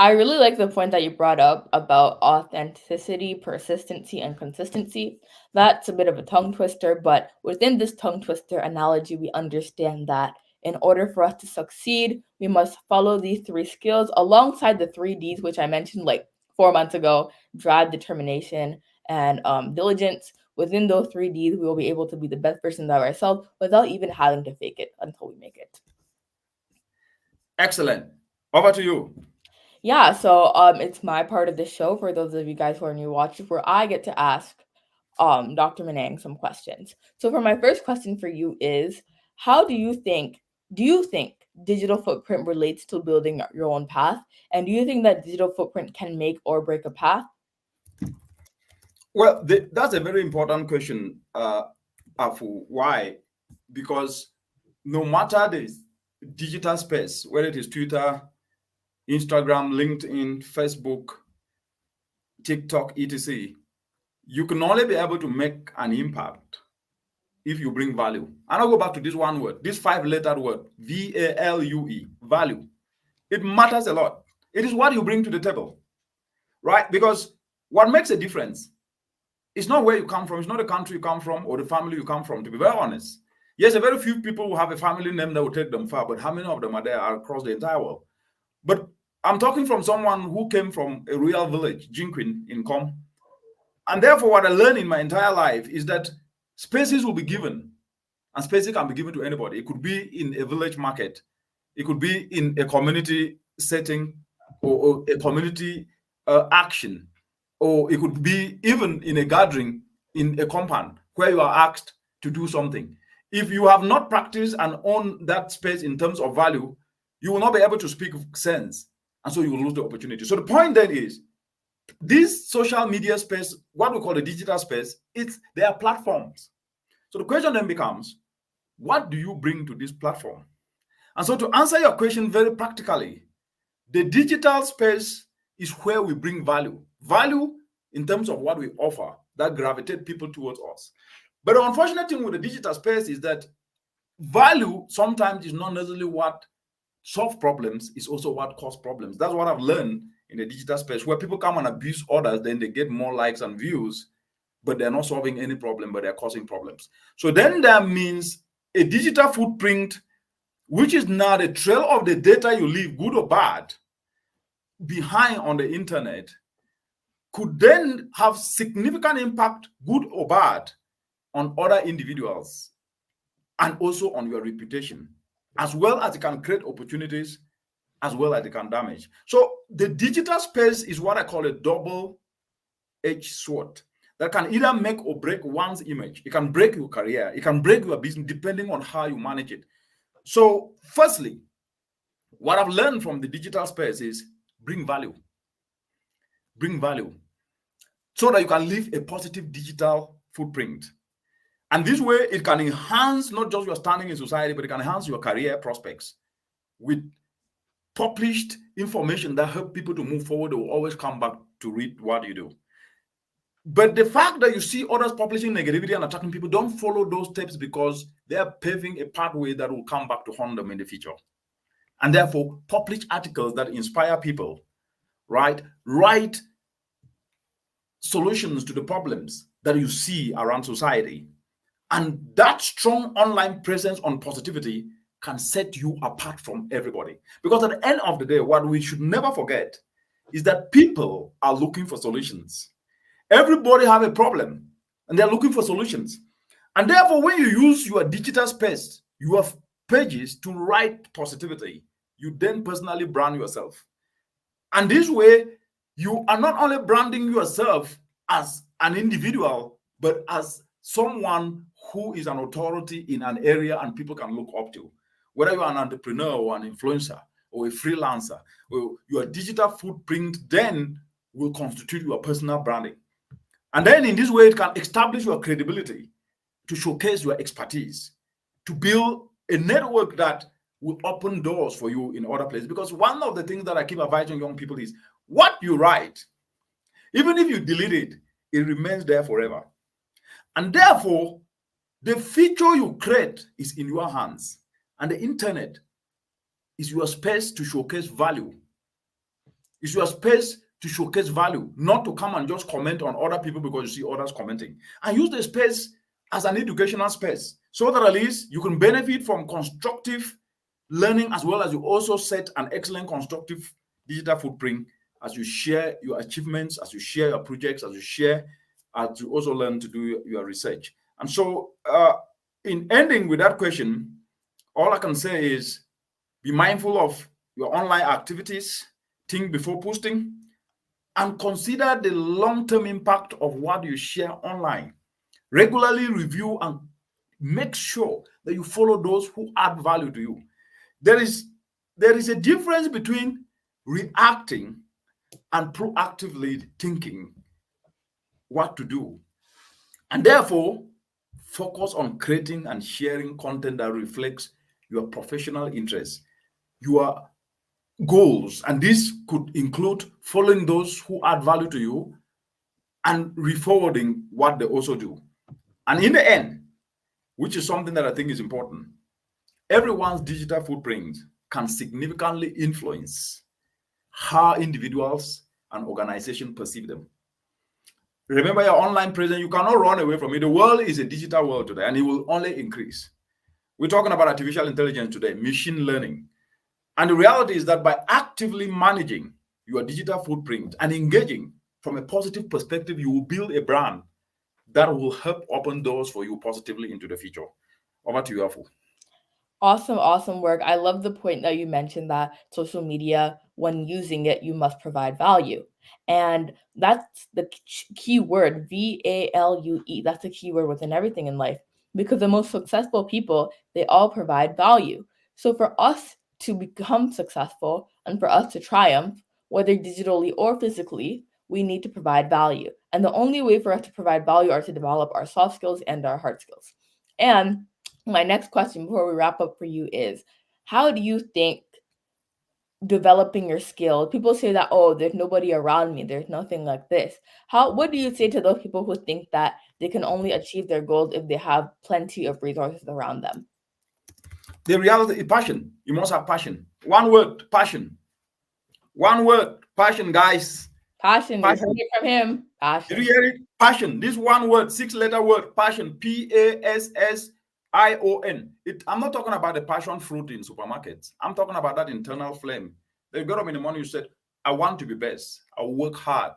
I really like the point that you brought up about authenticity, persistency, and consistency. That's a bit of a tongue twister, but within this tongue twister analogy, we understand that in order for us to succeed, we must follow these three skills alongside the 3 Ds, which I mentioned like 4 months ago: drive, determination, and diligence. Within those 3 Ds, we will be able to be the best version of ourselves without even having to fake it until we make it. Excellent. Over to you. Yeah, so it's my part of the show for those of you guys who are new watchers where I get to ask Dr. Manang some questions. So for my first question for you is, how do you think digital footprint relates to building your own path? And do you think that digital footprint can make or break a path? Well, that's a very important question, Afu. Why? Because no matter the digital space, whether it is Twitter, Instagram, LinkedIn, Facebook, TikTok, etc., you can only be able to make an impact if you bring value. And I'll go back to this one word, this 5-letter word, VALUE, value. It matters a lot. It is what you bring to the table, right? Because what makes a difference is not where you come from, it's not the country you come from or the family you come from, to be very honest. Yes, a very few people who have a family name that will take them far, but how many of them are there across the entire world? But I'm talking from someone who came from a rural village, Jinquin, in Com. And therefore, what I learned in my entire life is that spaces will be given, and spaces can be given to anybody. It could be in a village market, it could be in a community setting or a community action, or it could be even in a gathering in a compound where you are asked to do something. If you have not practiced and owned that space in terms of value, you will not be able to speak sense, and so you will lose the opportunity. So the point then is, this social media space, what we call the digital space, they are platforms. So the question then becomes, what do you bring to this platform? And so to answer your question very practically, the digital space is where we bring value. Value in terms of what we offer that gravitate people towards us. But the unfortunate thing with the digital space is that value sometimes is not necessarily what solves problems, it's also what causes problems. That's what I've learned in the digital space, where people come and abuse others, then they get more likes and views, but they're not solving any problem, but they're causing problems. So then that means a digital footprint, which is now the trail of the data you leave, good or bad, behind on the internet, could then have significant impact, good or bad, on other individuals and also on your reputation, as well as it can create opportunities, as well as it can damage. So the digital space is what I call a double-edged sword that can either make or break one's image. It can break your career, it can break your business, depending on how you manage it. So firstly, what I've learned from the digital space is bring value. Bring value so that you can leave a positive digital footprint. And this way, it can enhance not just your standing in society, but it can enhance your career prospects with published information that help people to move forward. They will always come back to read what you do. But the fact that you see others publishing negativity and attacking people, don't follow those steps, because they are paving a pathway that will come back to haunt them in the future. And therefore, publish articles that inspire people, right? Write solutions to the problems that you see around society. And that strong online presence on positivity can set you apart from everybody. Because at the end of the day, what we should never forget is that people are looking for solutions. Everybody have a problem and they're looking for solutions. And therefore, when you use your digital space, your pages to write positivity, you then personally brand yourself. And this way, you are not only branding yourself as an individual, but as someone who is an authority in an area and people can look up to. Whether you are an entrepreneur or an influencer or a freelancer, or your digital footprint then will constitute your personal branding. And then in this way, it can establish your credibility, to showcase your expertise, to build a network that will open doors for you in other places. Because one of the things that I keep advising young people is, what you write, even if you delete it, it remains there forever. And therefore, the future you create is in your hands. And the internet is your space to showcase value. It's your space to showcase value, not to come and just comment on other people because you see others commenting. And use the space as an educational space, so that at least you can benefit from constructive learning, as well as you also set an excellent constructive digital footprint as you share your achievements, as you share your projects, as you also learn to do your research. And so in ending with that question, all I can say is be mindful of your online activities, think before posting, and consider the long-term impact of what you share online. Regularly review and make sure that you follow those who add value to you. There is a difference between reacting and proactively thinking what to do. And therefore, focus on creating and sharing content that reflects your professional interests, your goals. And this could include following those who add value to you and re-forwarding what they also do. And in the end, which is something that I think is important, everyone's digital footprint can significantly influence how individuals and organizations perceive them. Remember your online presence, you cannot run away from it. The world is a digital world today, and it will only increase. We're talking about artificial intelligence today, machine learning. And the reality is that by actively managing your digital footprint and engaging from a positive perspective, you will build a brand that will help open doors for you positively into the future. Over to you, Afu. Awesome work. I love the point that you mentioned that social media, when using it, you must provide value. And that's the key word, VALUE. That's the key word within everything in life, because the most successful people, they all provide value. So for us to become successful and for us to triumph, whether digitally or physically, we need to provide value. And the only way for us to provide value are to develop our soft skills and our hard skills. And my next question before we wrap up for you is, how do you think developing your skills, people say that, oh, there's nobody around me, there's nothing like this. What do you say to those people who think that they can only achieve their goals if they have plenty of resources around them? The reality is passion. You must have passion. One word, passion. One word, passion, guys. Passion. You heard it from him. Passion. Did you hear it? Passion. This one word, 6-letter word, passion. PASSION. I'm not talking about the passion fruit in supermarkets. I'm talking about that internal flame. They got up in the morning, you said, I want to be best. I'll work hard.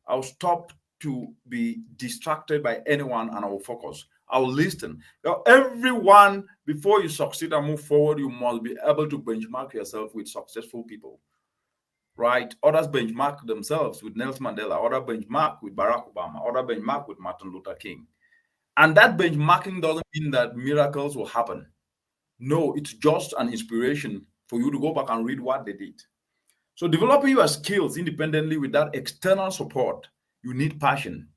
I'll stop to be distracted by anyone and I will focus. I'll listen. Now, everyone, before you succeed and move forward, you must be able to benchmark yourself with successful people. Right? Others benchmark themselves with Nelson Mandela, others benchmark with Barack Obama, others benchmark with Martin Luther King. And that benchmarking doesn't mean that miracles will happen. No, it's just an inspiration for you to go back and read what they did. So developing your skills independently without external support, you need passion.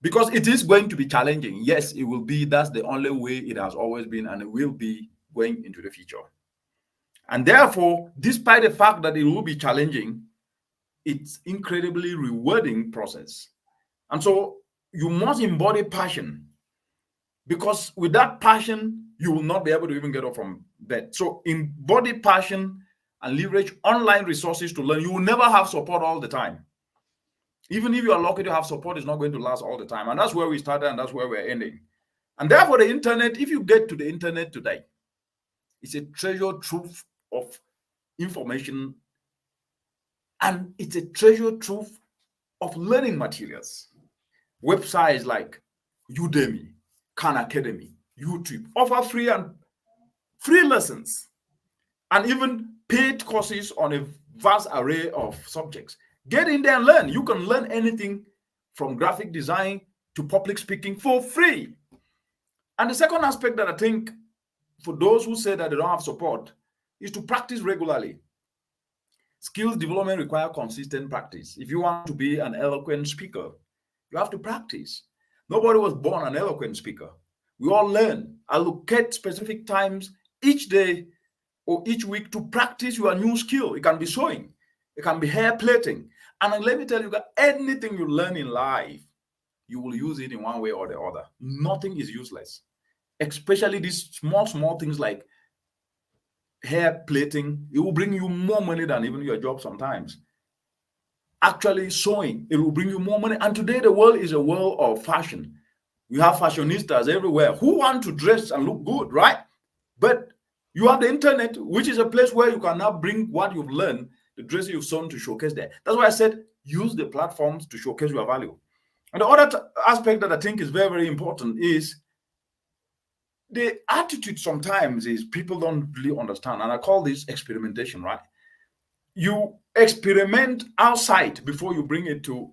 Because it is going to be challenging. Yes, it will be. That's the only way it has always been, and it will be going into the future. And therefore, despite the fact that it will be challenging, it's incredibly rewarding process. And so you must embody passion, because with that passion, you will not be able to even get up from bed. So embody passion and leverage online resources to learn. You will never have support all the time. Even if you are lucky to have support, it's not going to last all the time. And that's where we started, and that's where we're ending. And therefore, the internet, if you get to the internet today, it's a treasure trove of information, and it's a treasure trove of learning materials. Websites like Udemy, Khan Academy, YouTube offer free lessons and even paid courses on a vast array of subjects. Get in there and learn. You can learn anything from graphic design to public speaking for free. And the second aspect that I think for those who say that they don't have support is to practice regularly. Skills development require consistent practice. If you want to be an eloquent speaker, you have to practice. Nobody was born an eloquent speaker. We all learn. Allocate specific times each day or each week to practice your new skill. It can be sewing. It can be hair plaiting. And let me tell you that anything you learn in life, you will use it in one way or the other. Nothing is useless, especially these small things like hair plaiting. It will bring you more money than even your job sometimes. Actually sewing, it will bring you more money. And today the world is a world of fashion. We have fashionistas everywhere who want to dress and look good, right? But you have the internet, which is a place where you can now bring what you've learned, the dresses you've sewn, to showcase there. That's why I said use the platforms to showcase your value. And the other aspect that I think is very, very important is the attitude sometimes is people don't really understand. And I call this experimentation, right? You experiment outside before you bring it to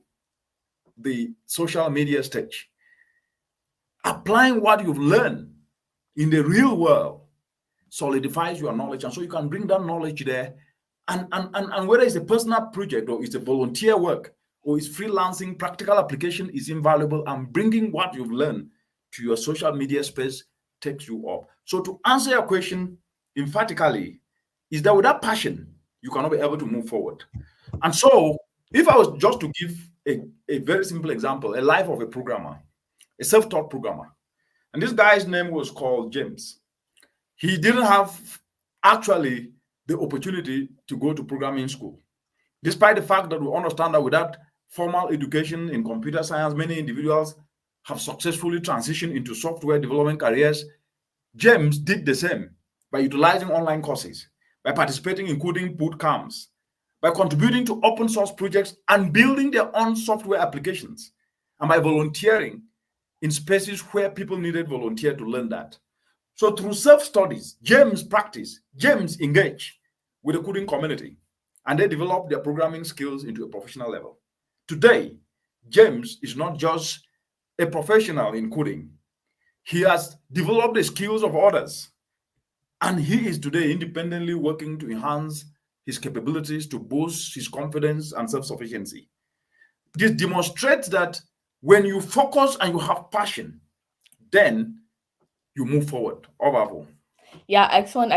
the social media stage. Applying what you've learned in the real world solidifies your knowledge, and so you can bring that knowledge there. And whether it's a personal project or it's a volunteer work or it's freelancing, practical application is invaluable, and bringing what you've learned to your social media space takes you up. So to answer your question emphatically, is that without passion, you cannot be able to move forward. And so if I was just to give a very simple example, a life of a programmer, a self-taught programmer, and this guy's name was called James. He didn't have actually the opportunity to go to programming school, despite the fact that we understand that without formal education in computer science, many individuals have successfully transitioned into software development careers. James did the same by utilizing online courses, by participating in coding boot camps, by contributing to open source projects and building their own software applications, and by volunteering in spaces where people needed volunteer to learn that. So through self-studies, James practiced, James engaged with the coding community, and they developed their programming skills into a professional level. Today, James is not just a professional in coding. He has developed the skills of others, and he is today independently working to enhance his capabilities to boost his confidence and self-sufficiency. This demonstrates that when you focus and you have passion, then you move forward. Over. Yeah, excellent.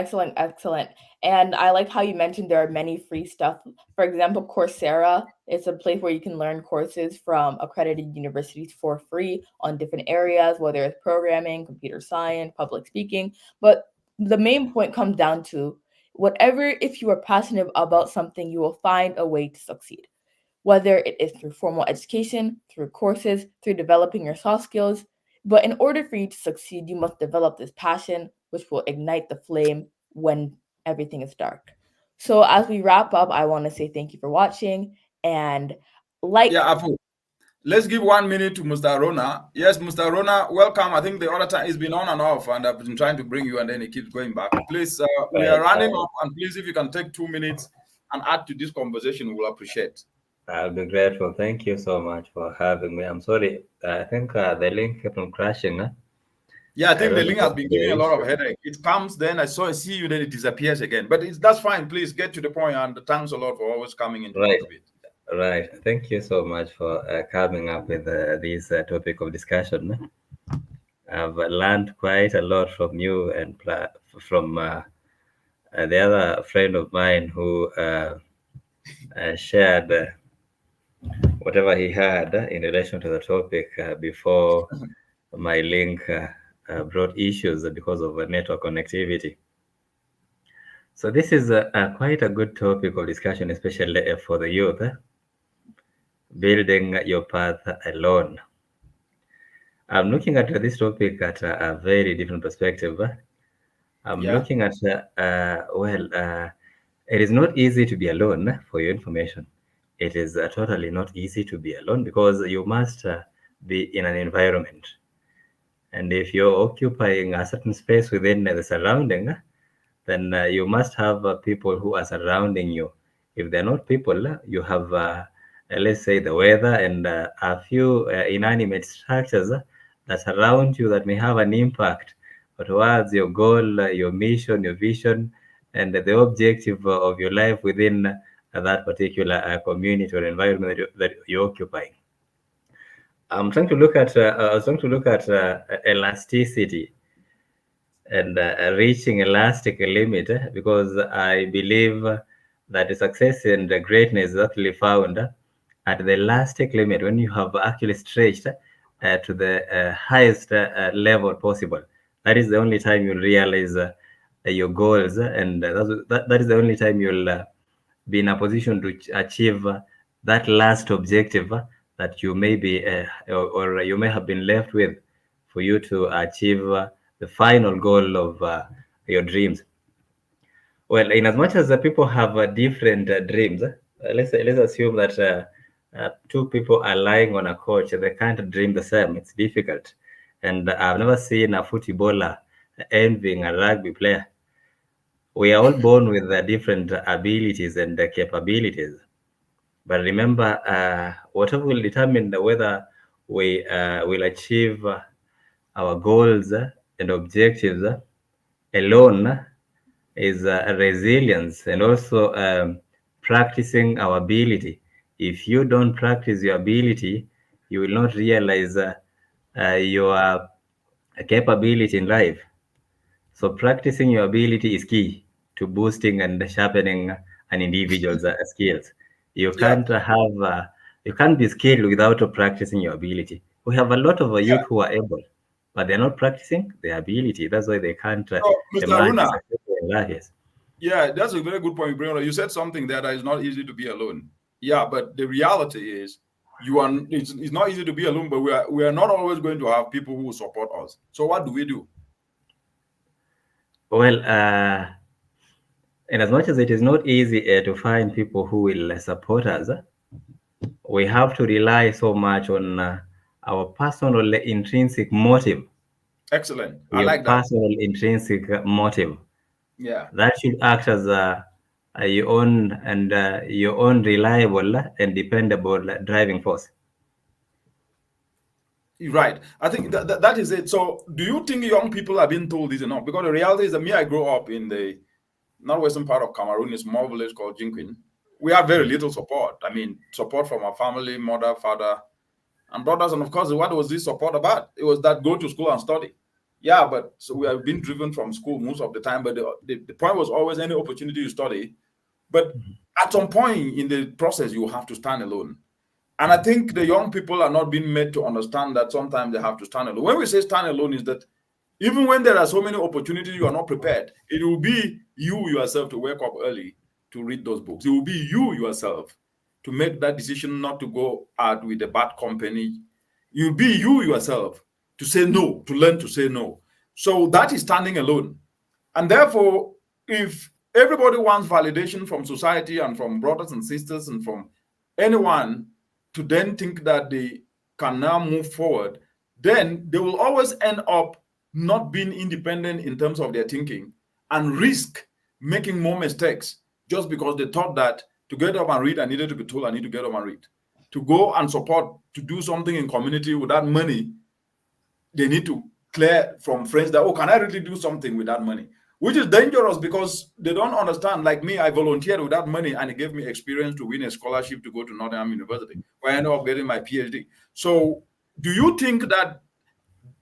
And I like how you mentioned there are many free stuff. For example, Coursera is a place where you can learn courses from accredited universities for free on different areas, whether it's programming, computer science, public speaking. But the main point comes down to whatever, if you are passionate about something, you will find a way to succeed. Whether it is through formal education, through courses, through developing your soft skills. But in order for you to succeed, you must develop this passion, which will ignite the flame when everything is dark. So as we wrap up, I want to say thank you for watching. And Apu, let's give 1 minute to Mr. Rona. Yes, Mr. Rona, welcome. I think the other time he's been on and off, and I've been trying to bring you, and then he keeps going back. Please, we are running up, and please, if you can take 2 minutes and add to this conversation, we'll appreciate. I'll be grateful. Thank you so much for having me. I'm sorry. I think the link kept on crashing. Huh? Yeah, I think the link has been giving a lot of headache. It comes, then I see you, then it disappears again. But that's fine. Please get to the point, and thanks a lot for always coming into right. it. Right. Thank you so much for coming up with this topic of discussion. I've learned quite a lot from you and from the other friend of mine who shared whatever he had in relation to the topic before my link brought issues because of network connectivity. So this is quite a good topic of discussion, especially for the youth. Building your path alone. I'm looking at this topic at a very different perspective. I'm looking at, it is not easy to be alone, for your information. It is totally not easy to be alone because you must be in an environment. And if you're occupying a certain space within the surrounding, then you must have people who are surrounding you. If they're not people, you have, let's say, the weather and a few inanimate structures that surround you that may have an impact towards your goal, your mission, your vision, and the objective of your life within that particular community or environment that you're occupying. I was trying to look at elasticity and reaching elastic limit because I believe that the success and the greatness is actually found at the elastic limit when you have actually stretched to the highest level possible. That is the only time you'll realize your goals, and that is the only time you'll be in a position to achieve that last objective that you may be or you may have been left with for you to achieve the final goal of your dreams. Well, in as much as people have different dreams, let's assume that two people are lying on a couch, they can't dream the same. It's difficult. And I've never seen a footballer envying a rugby player. We are all born with different abilities and capabilities. But remember, whatever will determine whether we will achieve our goals and objectives alone is resilience and also practicing our ability. If you don't practice your ability, you will not realize your capability in life. So practicing your ability is key to boosting and sharpening an individual's skills. You Yeah, can't you can't be skilled without practicing your ability. We have a lot of yeah. youth who are able, but they're not practicing their ability. That's why they can't So, Mr. emerge Aruna, successful in life. Yes. yeah, that's a very good point you bring up. You said something there that is not easy to be alone. Yeah, but the reality is it's not easy to be alone, but we are not always going to have people who will support us. So what do we do? Well, in as much as it is not easy to find people who will support us, we have to rely so much on our personal intrinsic motive. Excellent. I Your like that. personal intrinsic motive Yeah. that should act as your own and your own reliable and dependable driving force. Right. I think that is it. So do you think young people are being told this enough? Because the reality is that I grew up in the northwestern part of Cameroon, a small village called Jinquin. We have very little support. I mean, support from our family, mother, father, and brothers. And of course, what was this support about? It was that go to school and study. Yeah, but so we have been driven from school most of the time. But the point was always any opportunity to study. But at some point in the process, you have to stand alone. And I think the young people are not being made to understand that sometimes they have to stand alone. When we say stand alone, is that even when there are so many opportunities, you are not prepared. It will be you yourself to wake up early to read those books. It will be you yourself to make that decision not to go out with a bad company. It will be you yourself to say no, to learn to say no. So that is standing alone. And therefore, if everybody wants validation from society and from brothers and sisters and from anyone to then think that they can now move forward, then they will always end up not being independent in terms of their thinking and risk making more mistakes just because they thought that to get up and read, I needed to be told I need to get up and read. To go and support, to do something in community without money, they need to clear from friends that, oh, can I really do something with that money? Which is dangerous because they don't understand. Like me, I volunteered without money and it gave me experience to win a scholarship to go to Nottingham University, where I ended up getting my PhD. So do you think that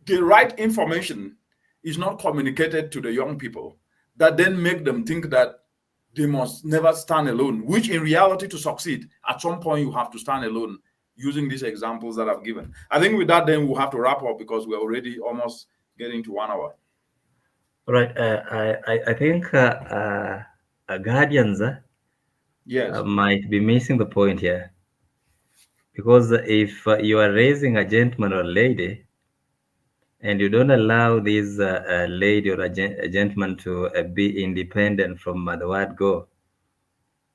the right information is not communicated to the young people that then make them think that they must never stand alone, which in reality to succeed, at some point you have to stand alone using these examples that I've given. I think with that, then we'll have to wrap up because we're already almost getting to 1 hour. Right. I think guardians Yes. might be missing the point here. Because if you are raising a gentleman or lady and you don't allow this lady or a gentleman to be independent from the word go,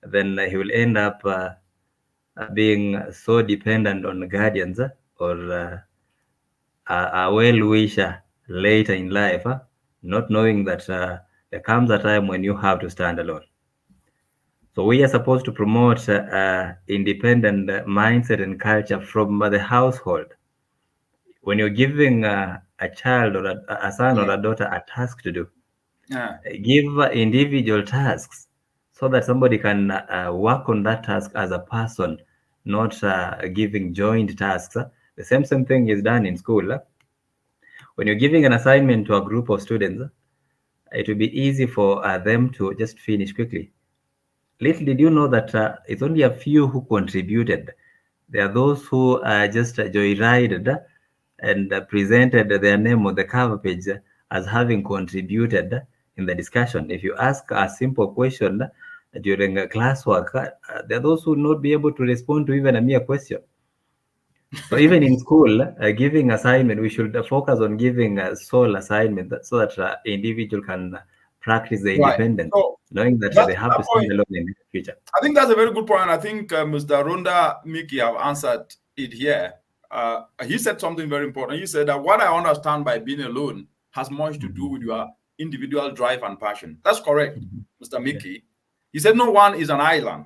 then he will end up being so dependent on guardians or a well-wisher later in life, not knowing that there comes a time when you have to stand alone. So we are supposed to promote independent mindset and culture from the household. When you're giving a child or a son or a daughter a task to do, give individual tasks so that somebody can work on that task as a person, not giving joint tasks. The same thing is done in school. When you're giving an assignment to a group of students, it will be easy for them to just finish quickly. Little did you know that it's only a few who contributed. There are those who just joyrided and presented their name on the cover page as having contributed in the discussion. If you ask a simple question during classwork, there are those who will not be able to respond to even a mere question. So even in school, giving assignment, we should focus on giving a sole assignment so that individual can practice the independence, so knowing that they have to stand alone in the future. I think that's a very good point. I think Mr. Ronda Miki have answered it here. He said something very important. He said that what I understand by being alone has much to do with your individual drive and passion. That's correct, Mr. Yeah. Mickey. He said no one is an island,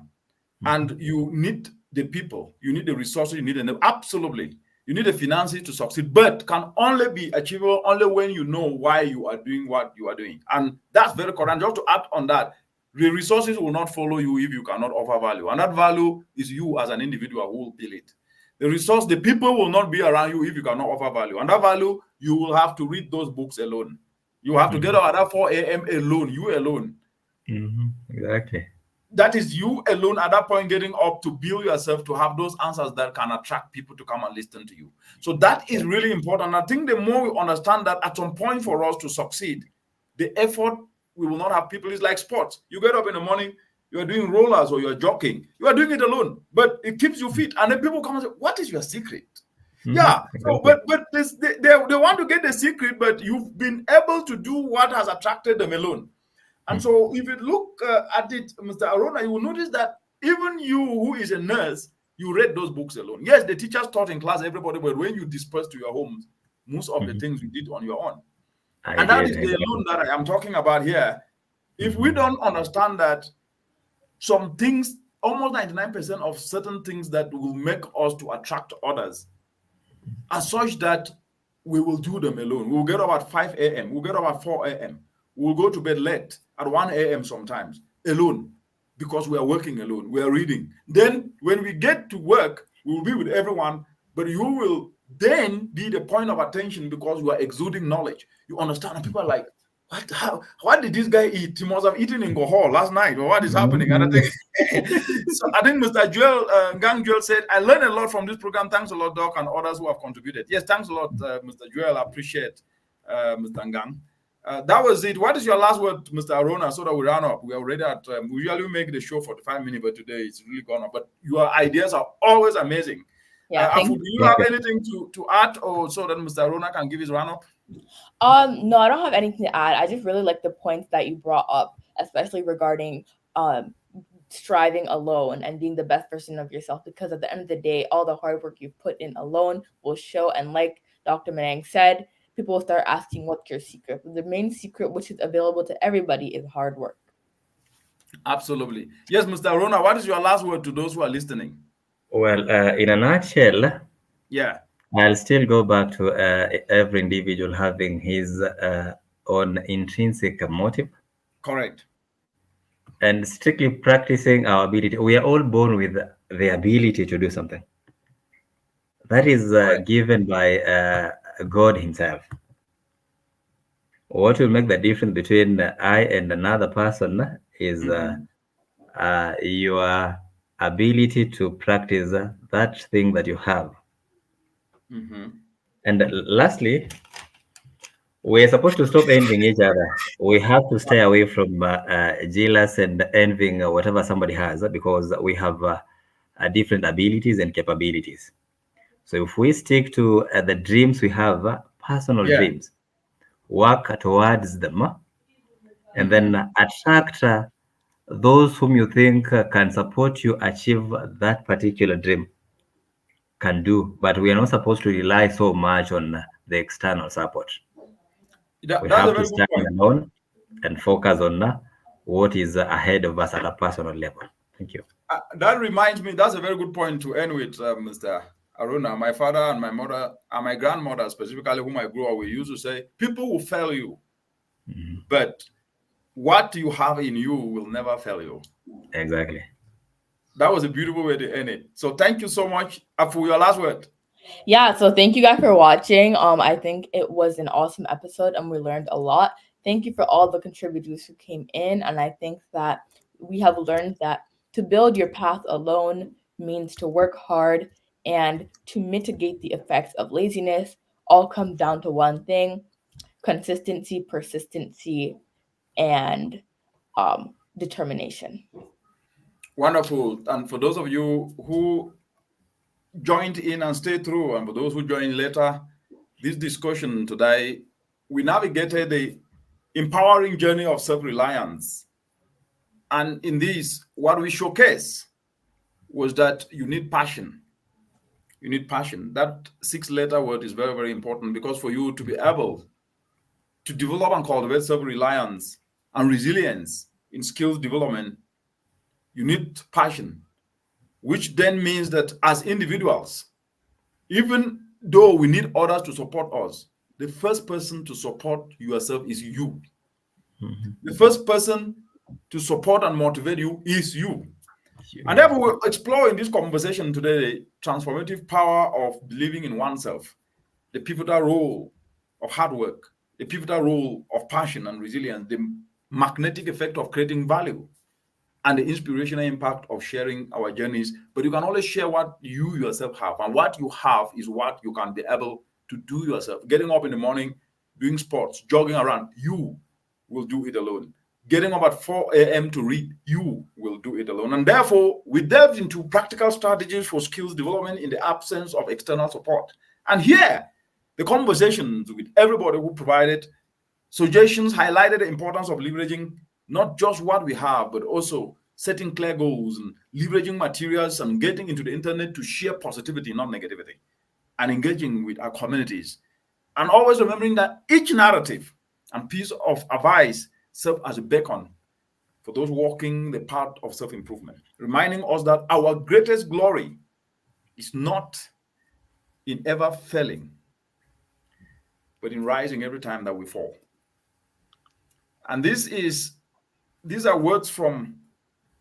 and you need the people, you need the resources, you need absolutely. You need the finances to succeed, but can only be achievable only when you know why you are doing what you are doing. And that's very correct. And just to add on that, the resources will not follow you if you cannot offer value. And that value is you as an individual who will build it. The people will not be around you if you cannot offer value. And that value, you will have to read those books alone. You have to get up at that 4 a.m. alone, you alone. Exactly. That is you alone at that point getting up to build yourself to have those answers that can attract people to come and listen to you. So that is really important. I think the more we understand that at some point for us to succeed, the effort we will not have people is like sports. You get up in the morning, you are doing rollers or you're jogging. You are doing it alone, but it keeps you fit. And then people come and say, what is your secret? Yeah. So, but they want to get the secret, but you've been able to do what has attracted them alone. And so if you look at it, Mr. Arona, you will notice that even you who is a nurse, you read those books alone. Yes, the teachers taught in class, everybody, but when you disperse to your homes, most of the things you did on your own. And that is the alone that I am talking about here. If we don't understand that some things, almost 99% of certain things that will make us to attract others are such that we will do them alone. We'll get up at 5 a.m. We'll get up at 4 a.m. We'll go to bed late at 1 a.m. sometimes, alone, because we are working alone, we are reading. Then when we get to work, we'll be with everyone, but you will then be the point of attention because you are exuding knowledge. You understand, and people are like, what did this guy eat? He must have eaten in Gohor last night, or what is happening? And I think, so I think Mr. Joel, Gang Joel said, I learned a lot from this program. Thanks a lot, Doc, and others who have contributed. Yes, thanks a lot, Mr. Joel. I appreciate Mr. Gang. That was it. What is your last word, Mr. Arona, so that we run up? We are already at, we usually make the show for 5 minutes, but today it's really gone up. But your ideas are always amazing. Yeah, Afu, do you have anything to add, or so that Mr. Arona can give his run up? No, I don't have anything to add. I just really like the points that you brought up, especially regarding striving alone and being the best version of yourself, because at the end of the day, all the hard work you've put in alone will show. And like Dr. Manang said, people will start asking, what's your secret? But the main secret, which is available to everybody, is hard work. Absolutely. Yes, Mr. Arona, what is your last word to those who are listening? Well, in a nutshell, yeah, I'll still go back to every individual having his own intrinsic motive. Correct. And strictly practicing our ability. We are all born with the ability to do something. That is given by God himself. What will make the difference between I and another person is your ability to practice that thing that you have. And lastly, we're supposed to stop envying each other. We have to stay away from jealous and envying whatever somebody has, because we have different abilities and capabilities. So if we stick to the dreams we have, personal dreams, work towards them, and then attract those whom you think can support you achieve that particular dream, can do. But we are not supposed to rely so much on the external support. We have to stand alone and focus on what is ahead of us at a personal level. Thank you. That reminds me, that's a very good point to end with, Mr. Arona. My father and my mother and my grandmother specifically, whom I grew up with, used to say, people will fail you, but what you have in you will never fail you. Exactly. That was a beautiful way to end it. So thank you so much for your last word. Yeah, so thank you guys for watching. I think it was an awesome episode and we learned a lot. Thank you for all the contributors who came in. And I think that we have learned that to build your path alone means to work hard and to mitigate the effects of laziness. All comes down to one thing: consistency, persistency, and determination. Wonderful. And for those of you who joined in and stayed through, and for those who joined later, this discussion today, we navigated the empowering journey of self-reliance. And in this, what we showcase was that you need passion. You need passion. That 6-letter word is very, very important, because for you to be able to develop and cultivate self-reliance and resilience in skills development, you need passion, which then means that as individuals, even though we need others to support us, the first person to support yourself is you. Mhm. The first person to support and motivate you is you. Sure. And therefore, we'll explore in this conversation today the transformative power of believing in oneself, the pivotal role of hard work, the pivotal role of passion and resilience, the magnetic effect of creating value, and the inspirational impact of sharing our journeys. But you can always share what you yourself have, and what you have is what you can be able to do yourself. Getting up in the morning, doing sports, jogging around, you will do it alone. Getting up at 4 a.m. to read, you will do it alone. And therefore, we delved into practical strategies for skills development in the absence of external support. And here, the conversations with everybody who provided suggestions highlighted the importance of leveraging not just what we have, but also setting clear goals and leveraging materials and getting into the internet to share positivity, not negativity, and engaging with our communities. And always remembering that each narrative and piece of advice serve as a beacon for those walking the path of self-improvement, reminding us that our greatest glory is not in ever failing, but in rising every time that we fall. And these are words from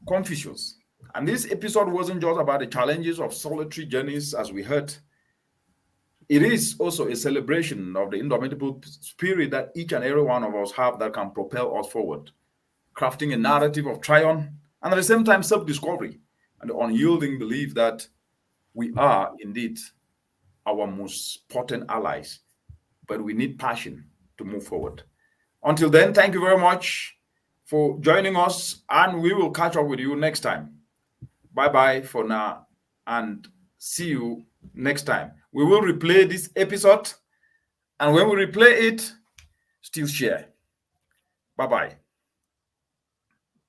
Confucius. And this episode wasn't just about the challenges of solitary journeys, as we heard. It is also a celebration of the indomitable spirit that each and every one of us have that can propel us forward, crafting a narrative of triumph and at the same time self-discovery and the unyielding belief that we are indeed our most potent allies, but we need passion to move forward. Until then, thank you very much for joining us, and we will catch up with you next time. Bye-bye for now, and see you next time. We will replay this episode, and when we replay it, still share. Bye-bye.